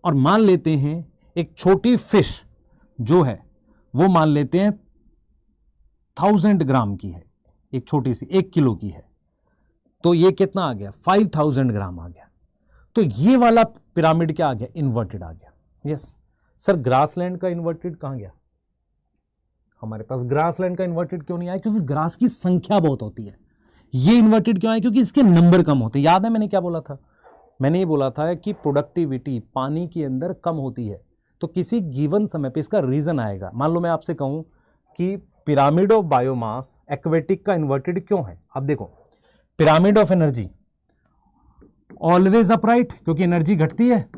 और मान लेते हैं एक छोटी फिश जो है वो मान लेते हैं 1000 ग्राम की है, एक छोटी सी 1 किलो की है, तो ये कितना आ गया? 5000 ग्राम आ गया। तो ये वाला पिरामिड क्या आ गया? इन्वर्टेड आ गया। यस सर, ग्रासलैंड का इन्वर्टेड कहां गया? हमारे पास ग्रासलैंड का इन्वर्टेड क्यों नहीं आया? क्योंकि ग्रास की संख्या बहुत होती है। ये इन्वर्टेड क्यों आया? क्योंकि इसके नंबर कम होते हैं। याद है मैंने क्या बोला था? मैंने ये बोला था कि प्रोडक्टिविटी पानी के अंदर कम होती है, तो किसी गिवन समय पे इसका रीजन आएगा। मान लो मैं आपसे कहूं कि पिरामिड ऑफ बायोमास एक्वेटिक का इन्वर्टेड क्यों है? अब देखो, pyramid of energy always upright, क्योंकि एनर्जी घटती है,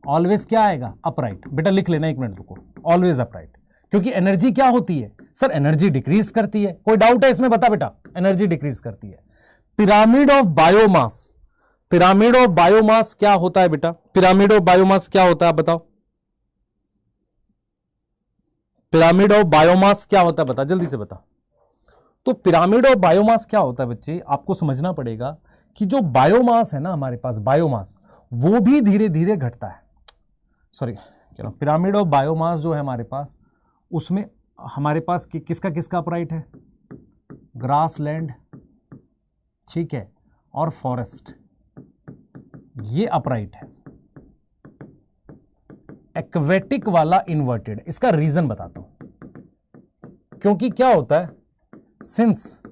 ऑलवेज क्या आएगा? अपराइट। बेटा लिख लेना, 1 मिनट रुको, ऑलवेज अपराइट, क्योंकि एनर्जी क्या होती है सर? एनर्जी डिक्रीज करती है। कोई डाउट है इसमें? बता बेटा, एनर्जी डिक्रीज करती है। Pyramid of biomass, pyramid of biomass क्या होता है बेटा? पिरामिड ऑफ बायोमास क्या होता है बताओ? पिरामिड ऑफ बायोमास क्या होता है बता, जल्दी से बता। तो पिरामिड ऑफ बायोमास क्या होता है बच्चे? आपको समझना पड़ेगा कि जो बायोमास है ना हमारे पास, बायोमास वो भी धीरे धीरे घटता है। सॉरी, पिरामिड ऑफ बायोमास जो है हमारे पास, उसमें हमारे पास किसका किसका अपराइट है? ग्रासलैंड, ठीक है, और फॉरेस्ट, ये अपराइट है। एक्वेटिक वाला इन्वर्टेड। इसका रीजन बताता हूं। क्योंकि क्या होता है, सिंस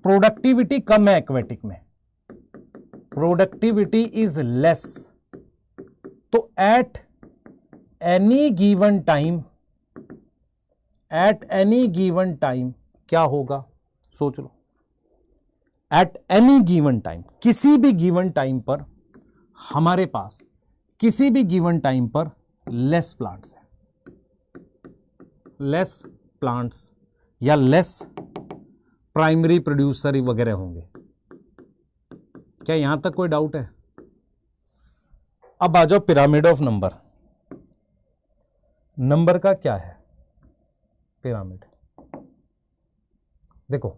प्रोडक्टिविटी कम है एक्वेटिक में, प्रोडक्टिविटी इज लेस, तो at any given time, at any given time क्या होगा? सोच लो, एट एनी गिवन टाइम, किसी भी गिवन टाइम पर हमारे पास, किसी भी गिवन टाइम पर लेस प्लांट्स है, लेस प्लांट्स या लेस प्राइमरी प्रोड्यूसर वगैरह होंगे। क्या यहां तक कोई डाउट है? अब आ जाओ पिरामिड ऑफ नंबर। नंबर का क्या है पिरामिड? देखो,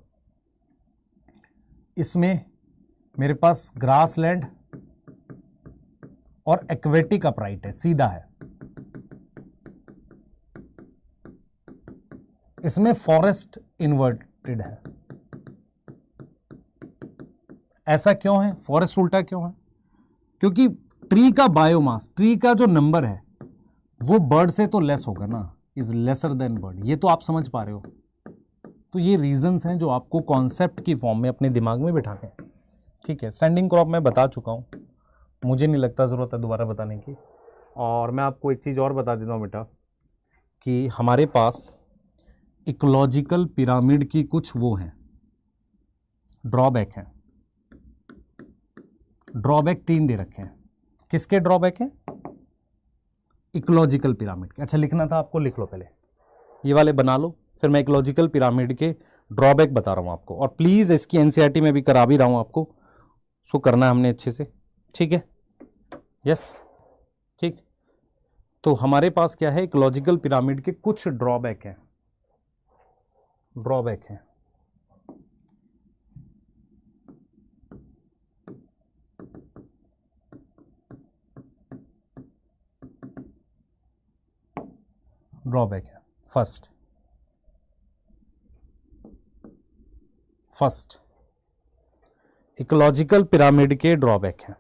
इसमें मेरे पास ग्रासलैंड और एक्वेटिक अपराइट है, सीधा है। इसमें फॉरेस्ट इन्वर्टेड है। ऐसा क्यों है? फॉरेस्ट उल्टा क्यों है? क्योंकि ट्री का बायोमास, ट्री का जो नंबर है वो बर्ड से तो लेस होगा ना, इज लेसर देन बर्ड। ये तो आप समझ पा रहे हो। तो ये रीजंस हैं जो आपको कॉन्सेप्ट की फॉर्म में अपने दिमाग में बिठाने हैं, ठीक है। स्टैंडिंग क्रॉप मैं बता चुका हूं, मुझे नहीं लगता ज़रूरत है दोबारा बताने की। और मैं आपको एक चीज़ और बता देता हूँ बेटा, कि हमारे पास इकोलॉजिकल पिरामिड की कुछ वो हैं, ड्रॉबैक हैं। ड्रॉबैक 3 दे रखे हैं। किसके ड्रॉबैक हैं? इकोलॉजिकल पिरामिड के। अच्छा, लिखना था आपको, लिख लो पहले, ये वाले बना लो, फिर मैं इकोलॉजिकल पिरामिड के ड्रॉबैक बता रहा हूँ आपको। और प्लीज़ इसकी एनसीईआरटी में भी करा भी रहा हूँ आपको, उसको करना है हमने अच्छे से, ठीक है। यस, ठीक। तो हमारे पास क्या है, इकोलॉजिकल पिरामिड के कुछ ड्रॉबैक हैं, ड्रॉबैक हैं। ड्रॉबैक है। फर्स्ट इकोलॉजिकल पिरामिड के ड्रॉबैक हैं।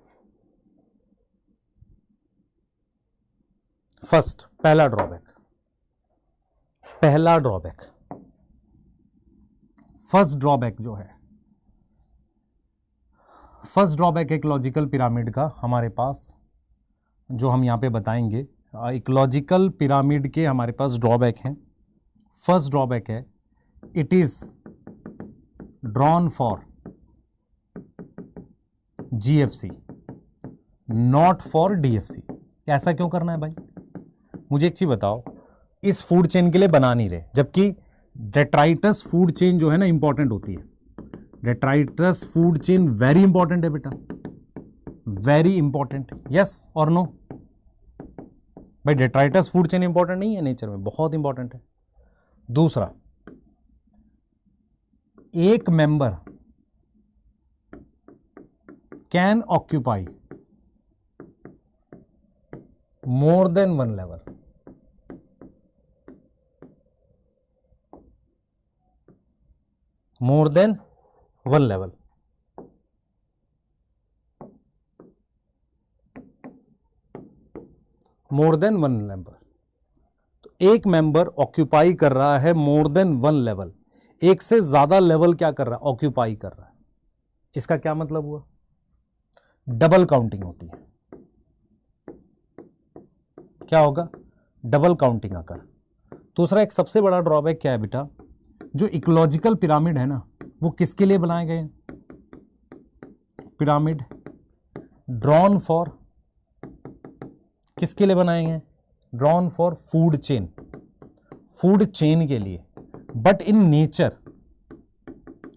फर्स्ट, पहला ड्रॉबैक फर्स्ट ड्रॉबैक जो है, फर्स्ट ड्रॉबैक इकोलॉजिकल पिरामिड का हमारे पास जो हम यहाँ पे बताएंगे, इकोलॉजिकल पिरामिड के हमारे पास ड्रॉबैक हैं। फर्स्ट ड्रॉबैक है it is drawn for GFC not for DFC. ऐसा क्यों करना है भाई? मुझे एक चीज बताओ, इस फूड चेन के लिए बना नहीं रहे, जबकि डेट्राइटस फूड चेन जो है ना इंपॉर्टेंट होती है। Detritus food chain very important है बेटा, वेरी इंपॉर्टेंट। यस और नो? भाई डेट्राइटस फूड चेन इंपॉर्टेंट नहीं है नेचर में? बहुत इंपॉर्टेंट है। दूसरा, एक member can occupy more than one level. More than one level. More than one level. तो एक मेंबर ऑक्यूपाई कर रहा है मोर देन वन लेवल, एक से ज्यादा लेवल क्या कर रहा है? ऑक्यूपाई कर रहा है। इसका क्या मतलब हुआ? डबल काउंटिंग होती है। क्या होगा? डबल काउंटिंग आकर। दूसरा एक सबसे बड़ा ड्रॉबैक क्या है बेटा? जो इकोलॉजिकल पिरामिड है ना, वो किसके लिए बनाए गए? पिरामिड ड्रॉन फॉर, किसके लिए बनाए गए? Drawn for food chain, food chain के लिए। बट इन नेचर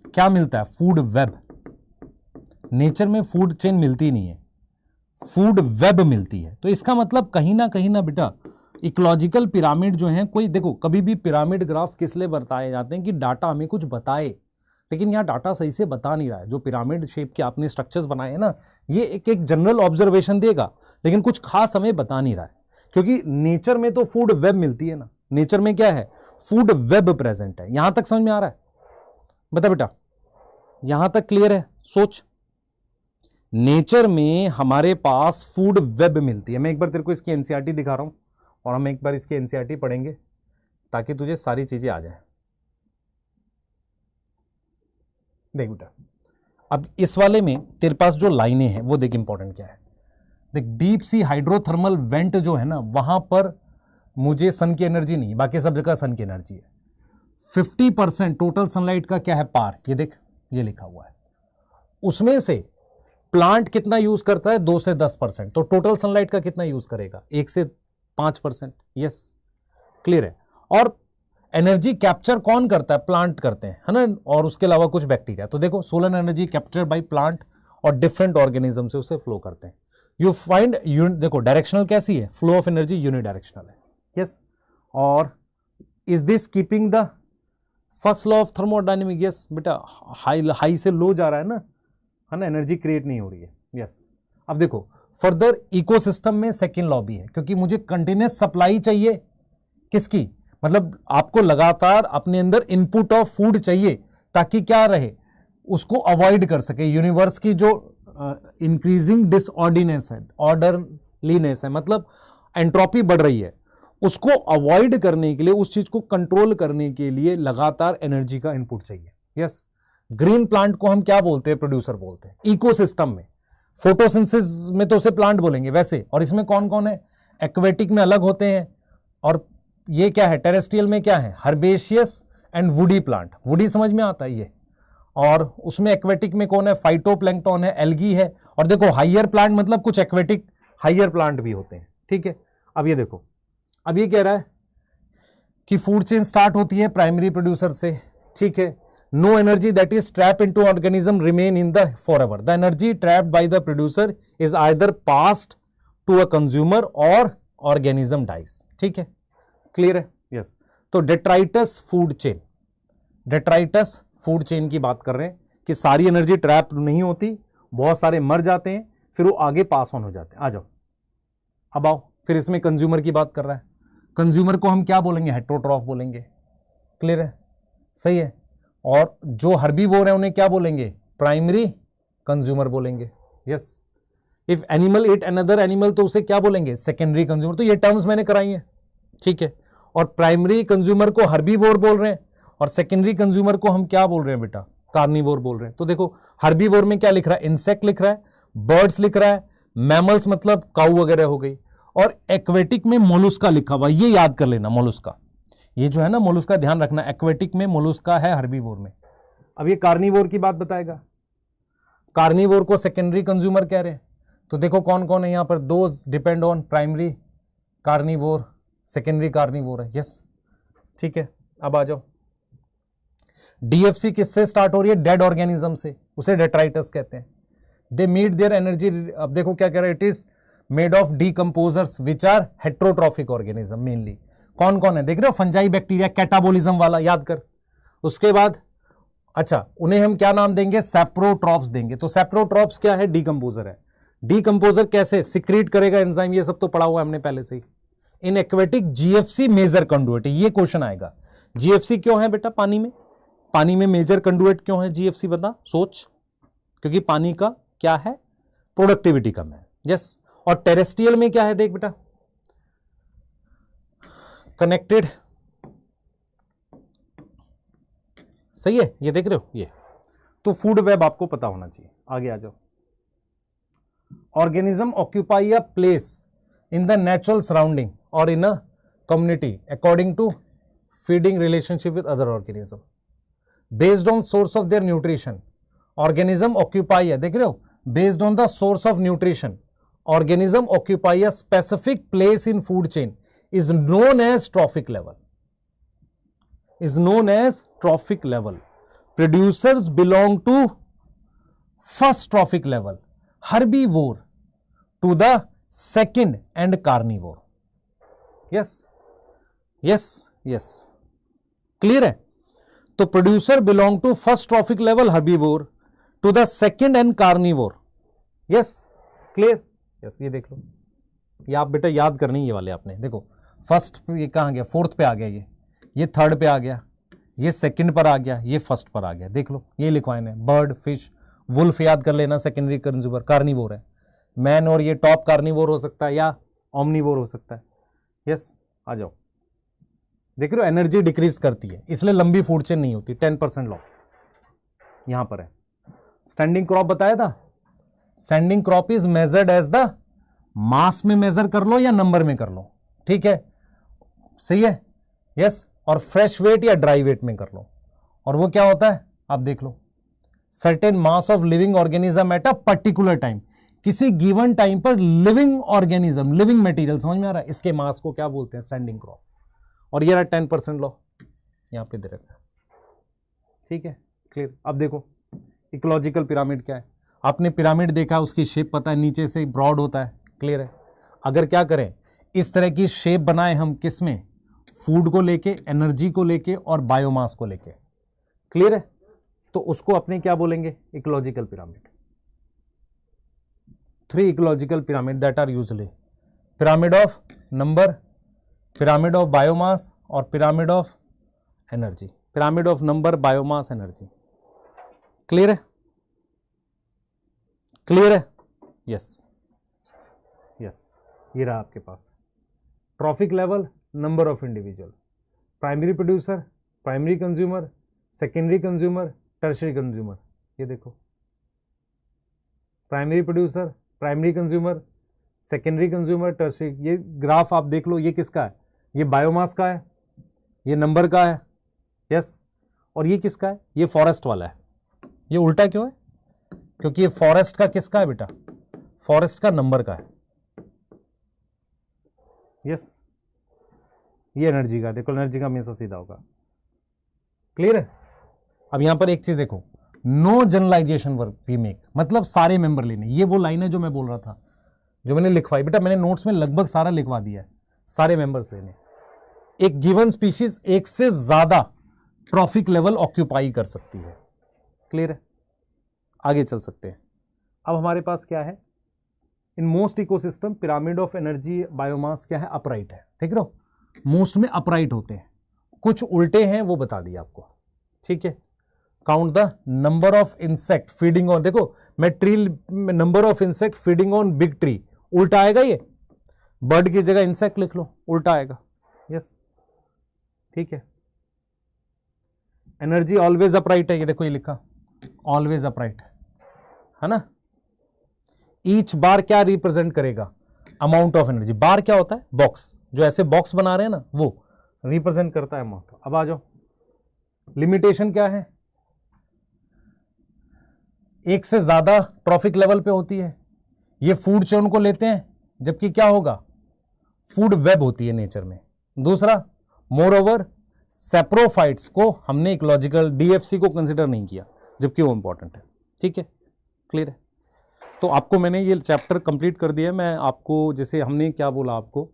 क्या मिलता है? Food web. नेचर में फूड चेन मिलती नहीं है, फूड वेब मिलती है। तो इसका मतलब कहीं ना बेटा इकोलॉजिकल पिरामिड जो है, कोई देखो कभी भी पिरामिड ग्राफ किस लिए बताए जाते हैं कि डाटा हमें कुछ बताए, लेकिन यहाँ डाटा सही से बता नहीं रहा है। जो पिरामिड शेप के आपने स्ट्रक्चर्स बनाए हैं ना, ये एक जनरल ऑब्जर्वेशन देगा, लेकिन कुछ खास हमें बता नहीं रहा है, क्योंकि नेचर में तो फूड वेब मिलती है ना। नेचर में क्या है? फूड वेब प्रेजेंट है। यहां तक समझ में आ रहा है? बता बेटा, यहां तक क्लियर है? सोच, नेचर में हमारे पास फूड वेब मिलती है। मैं एक बार तेरे को इसकी एनसीईआरटी दिखा रहा हूं, और हम एक बार इसकी एनसीईआरटी पढ़ेंगे ताकि तुझे सारी चीजें आ जाए। देख बेटा, अब इस वाले में तेरे पास जो लाइनें हैं वो देख इंपॉर्टेंट क्या है। देख, डीप सी हाइड्रोथर्मल वेंट जो है ना, वहां पर मुझे सन की एनर्जी नहीं, बाकी सब जगह सन की एनर्जी है। 50% टोटल सनलाइट का क्या है? पार। ये देख, ये लिखा हुआ है। उसमें से प्लांट कितना यूज करता है? 2 से 10%। तो टोटल सनलाइट का कितना यूज करेगा? 1 से 5%। यस, क्लियर है। और एनर्जी कैप्चर कौन करता है? प्लांट करते हैं, है ना, और उसके अलावा कुछ बैक्टीरिया। तो देखो, solar energy capture by plant और डिफरेंट ऑर्गेनिज्म से उसे फ्लो करते हैं। यू फाइंड, देखो डायरेक्शनल कैसी है? फ्लो ऑफ एनर्जी यूनिडायरेक्शनल है। यस, और is this keeping the first law of thermodynamic? Yes बेटा, हाई से लो जा रहा है ना, है ना, एनर्जी क्रिएट नहीं हो रही है। यस। अब देखो फर्दर इकोसिस्टम में सेकेंड लॉ भी है, क्योंकि मुझे कंटिन्यूस सप्लाई चाहिए। किसकी? मतलब आपको लगातार अपने अंदर इनपुट ऑफ फूड चाहिए, ताकि क्या रहे? उसको अवॉइड कर सके। यूनिवर्स की जो इंक्रीजिंग डिसऑर्डिनेस है, ऑर्डरलीनेस है, मतलब एंट्रोपी बढ़ रही है, उसको अवॉइड करने के लिए, उस चीज को कंट्रोल करने के लिए लगातार एनर्जी का इनपुट चाहिए। यस। ग्रीन प्लांट को हम क्या बोलते हैं? प्रोड्यूसर बोलते हैं। इकोसिस्टम में, फोटोसिंथेसिस में तो उसे प्लांट बोलेंगे वैसे। और इसमें कौन कौन है? एक्वेटिक में अलग होते हैं, और ये क्या है? टेरेस्ट्रियल में क्या है? Herbaceous and woody plant. Woody समझ में आता है ये। और उसमें एक्वेटिक में कौन है? फाइटोप्लैंक्टन है, एल्गी है। और देखो हाइयर प्लांट मतलब कुछ एक्वेटिक हाइयर प्लांट भी होते हैं। ठीक है। अब ये देखो, अब ये कह रहा है कि फूड चेन स्टार्ट होती है प्राइमरी प्रोड्यूसर से। ठीक है। No energy that is trap into organism remain in the forever. The energy trapped by the producer is either passed to a consumer or organism dies. ठीक है, clear है? Yes. तो detritus food chain, detritus food chain की बात कर रहे हैं कि सारी एनर्जी ट्रैप नहीं होती, बहुत सारे मर जाते हैं, फिर वो आगे पास ऑन हो जाते हैं। आ जाओ, अब आओ, फिर इसमें कंज्यूमर की बात कर रहा है। कंज्यूमर को हम क्या बोलेंगे? हेटेरोट्रॉफ बोलेंगे। क्लियर है? सही है। और जो हर्बीवोर है उन्हें क्या बोलेंगे? प्राइमरी कंज्यूमर बोलेंगे। Yes. If animal eat another animal तो उसे क्या बोलेंगे? Secondary consumer. तो ये टर्म्स मैंने कराई हैं। ठीक है। और प्राइमरी कंज्यूमर को हर्बीवोर बोल रहे हैं, और सेकेंडरी कंज्यूमर को हम क्या बोल रहे हैं बेटा, कार्निवोर बोल रहे हैं। तो देखो हर्बीवोर में क्या लिख रहा है, इंसेक्ट लिख रहा है, बर्ड्स लिख रहा है, मैमल्स मतलब काऊ वगैरह हो गई, और एक्वेटिक में मोलुस्का लिखा हुआ, ये याद कर लेना मोलुस्का, ये जो है ना मोलुस्का ध्यान रखना, एक्वेटिक में मोलुस्का है हर्बीवोर में। अब ये कार्निवोर की बात बताएगा, कार्निवोर को सेकेंडरी कंज्यूमर कह रहे हैं। तो देखो कौन कौन है यहां पर, those depend on primary carnivore, secondary carnivore है, यस ठीक है। अब आ जाओ, डीएफसी किससे स्टार्ट हो रही है, डेड ऑर्गेनिज्म से, उसे डेट्राइटस कहते हैं। दे मीट देयर एनर्जी, अब देखो क्या कह रहा है, it is made of decomposers which are heterotrophic organism mainly. कौन कौन है देख रहे हो, फंजाई बैक्टीरिया, कैटाबोलिज्म वाला याद कर। उसके बाद अच्छा उन्हें हम क्या नाम देंगे, सैप्रोट्रॉप्स देंगे। तो सैप्रोट्रॉप्स क्या है, डीकंपोजर है। डीकंपोजर कैसे सिक्रीट करेगा एंजाइम, ये सब तो पढ़ा हुआ है हमने पहले से ही। इन एक्वेटिक जीएफसी मेजर कंडुएट, ये क्वेश्चन आएगा। जीएफसी क्यों है बेटा पानी में, पानी में मेजर कंडुएट क्यों है जीएफसी, बता सोच। क्योंकि पानी का क्या है, प्रोडक्टिविटी कम है, यस। और टेरेस्ट्रियल में क्या है देख बेटा, कनेक्टेड, सही है, ये देख रहे हो ये। तो फूड वेब आपको पता होना चाहिए। आगे आ जाओ, organism occupy a place in the natural surrounding और in a community according to feeding relationship with other organism based on source of their nutrition. Organism occupy है, देख रहे हो, based on the source of nutrition organism occupy a specific place in food chain is known as trophic level, is known as trophic level. Producers belong to first trophic level, herbivore to the second and carnivore. Yes, yes, yes, clear है। तो producer belong to first trophic level herbivore to the second and carnivore. Yes, clear, yes, ये देख लो, ये आप बेटा याद करनी ये वाले आपने, देखो फर्स्ट ये कहाँ गया, फोर्थ पे आ गया, ये थर्ड पे आ गया, ये सेकंड पर आ गया, ये फर्स्ट पर आ गया, देख लो ये लिखवाए ने, बर्ड, फिश, वुल्फ याद कर लेना, सेकेंडरी कंज्यूमर, कार्निवोर है मैन, और ये टॉप कार्निवोर हो सकता है या ओमनीवोर हो सकता है, यस। आ जाओ, देख रहे हो एनर्जी डिक्रीज करती है, इसलिए लंबी फूड चेन नहीं होती, 10% लॉ यहां पर है। स्टैंडिंग क्रॉप बताया था, standing crop is measured as the mass में मेजर कर लो या नंबर में कर लो, ठीक है, सही है, यस। और फ्रेश वेट या ड्राई वेट में कर लो, और वो क्या होता है आप देख लो, certain mass of living organism at a particular time, किसी गिवन टाइम पर लिविंग ऑर्गेनिज्म, लिविंग मटेरियल, समझ में आ रहा है, इसके मास को क्या बोलते हैं, स्टैंडिंग क्रॉप। और ये रहा 10% लॉ यहां पे दे रखा है, ठीक है, क्लियर। अब देखो इकोलॉजिकल पिरामिड क्या है, आपने पिरामिड देखा, उसकी शेप पता है, नीचे से ब्रॉड होता है, क्लियर है। अगर क्या करें, इस तरह की शेप बनाए हम, किसमें, फूड को लेके, एनर्जी को लेके और बायोमास को लेके, क्लियर है, तो उसको अपने क्या बोलेंगे, ecological pyramid. 3 ecological pyramid that are usually pyramid of number, pyramid of biomass और pyramid of energy, pyramid of number, biomass, energy, clear है, क्लियर है, यस, यस। ये रहा आपके पास trophic level, number of individual, primary producer, primary consumer, secondary consumer, tertiary consumer. ये देखो primary producer, primary consumer, secondary consumer, tertiary. ये graph आप देख लो, ये किसका है, ये बायोमास का है, ये नंबर का है, यस। और ये किसका है, ये फॉरेस्ट वाला है। ये उल्टा क्यों है, क्योंकि ये फॉरेस्ट का किसका है बेटा, फॉरेस्ट का नंबर का है, यस। ये एनर्जी का, देखो एनर्जी का हमेशा सीधा होगा, क्लियर है। अब यहां पर एक चीज देखो, no generalization work we make, मतलब सारे मेंबर लेने, ये वो लाइन है जो मैं बोल रहा था, जो मैंने लिखवाई बेटा, मैंने नोट्स में लगभग सारा लिखवा दिया है, सारे मेंबर्स लेने। एक गिवन स्पीशीज एक से ज्यादा ट्रॉफिक लेवल ऑक्यूपाई कर सकती है, क्लियर है। आगे चल सकते हैं। अब हमारे पास क्या है, in most ecosystem pyramid of energy biomass क्या है, अपराइट है, ठीक है, मोस्ट में अपराइट होते हैं, कुछ उल्टे हैं वो बता दिया आपको, ठीक है। Count the number of insect feeding on, देखो मैं tree, number of insect feeding on big tree, उल्टा आएगा, ये बर्ड की जगह इंसेक्ट लिख लो, उल्टा आएगा, यस, ठीक है। एनर्जी ऑलवेज अपराइट है, ये देखो ये लिखा ऑलवेज अपराइट है ना। ईच बार क्या रिप्रेजेंट करेगा, अमाउंट ऑफ एनर्जी। बार क्या होता है, बॉक्स, जो ऐसे बॉक्स बना रहे हैं ना वो रिप्रेजेंट करता है अमाउंट। अब आ जाओ, लिमिटेशन क्या है, एक से ज्यादा ट्रॉफिक लेवल पे होती है, ये फूड चेन को लेते हैं, जबकि क्या होगा, फूड वेब होती है नेचर में। दूसरा, मोर ओवर सेप्रोफाइट्स को हमने इकोलॉजिकल डीएफसी को कंसिडर नहीं किया, जबकि वो इंपॉर्टेंट है। ठीक है, क्लियर है। तो आपको मैंने ये चैप्टर कंप्लीट कर दिया है। मैं आपको जैसे हमने क्या बोला आपको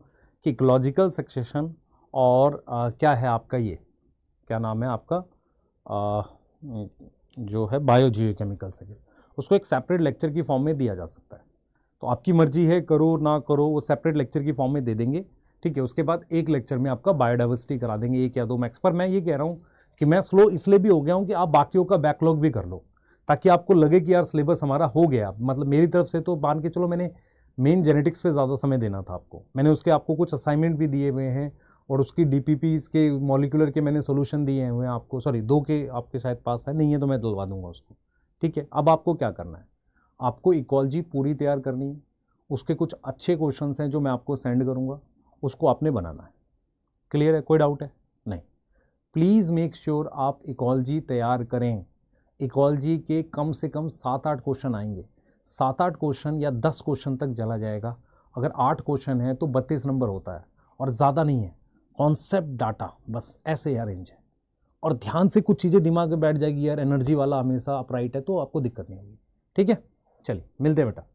कि इकोलॉजिकल सक्सेशन और क्या है आपका, ये क्या नाम है आपका, जो है बायोजियोकेमिकल साइकिल, उसको एक सेपरेट लेक्चर की फॉर्म में दिया जा सकता है। तो आपकी मर्जी है, करो ना करो, वो सेपरेट लेक्चर की फॉर्म में दे देंगे। ठीक है, उसके बाद एक लेक्चर में आपका बायोडाइवर्सिटी करा देंगे, 1 या 2 मैक्स। पर मैं ये कह रहा हूँ कि मैं स्लो इसलिए भी हो गया हूँ कि आप बाकियों का बैकलॉग भी कर लो, ताकि आपको लगे कि यार सिलेबस हमारा हो गया। मतलब मेरी तरफ से तो मान के चलो, मैंने मेन जेनेटिक्स पे ज़्यादा समय देना था आपको, मैंने उसके आपको कुछ असाइनमेंट भी दिए हुए हैं, और उसकी डीपीपीज के मॉलिक्यूलर के मैंने सोल्यूशन दिए हुए हैं आपको। सॉरी, 2 के आपके शायद पास है, नहीं है तो मैं दिलवा दूंगा उसको। ठीक है, अब आपको क्या करना है, आपको इकोलॉजी पूरी तैयार करनी है, उसके कुछ अच्छे क्वेश्चंस हैं जो मैं आपको सेंड करूंगा, उसको आपने बनाना है। क्लियर है, कोई डाउट है? नहीं। प्लीज़ मेक श्योर आप इकोलॉजी तैयार करें। इकोलॉजी के कम से कम 7-8 क्वेश्चन आएंगे, 7-8 क्वेश्चन या 10 क्वेश्चन तक चला जाएगा। अगर 8 क्वेश्चन है तो 32 नंबर होता है, और ज़्यादा नहीं है। कॉन्सेप्ट डाटा बस ऐसे अरेंज है, और ध्यान से कुछ चीज़ें दिमाग में बैठ जाएगी, यार एनर्जी वाला हमेशा अपराइट है, तो आपको दिक्कत नहीं होगी। ठीक है, चलिए मिलते हैं बेटा।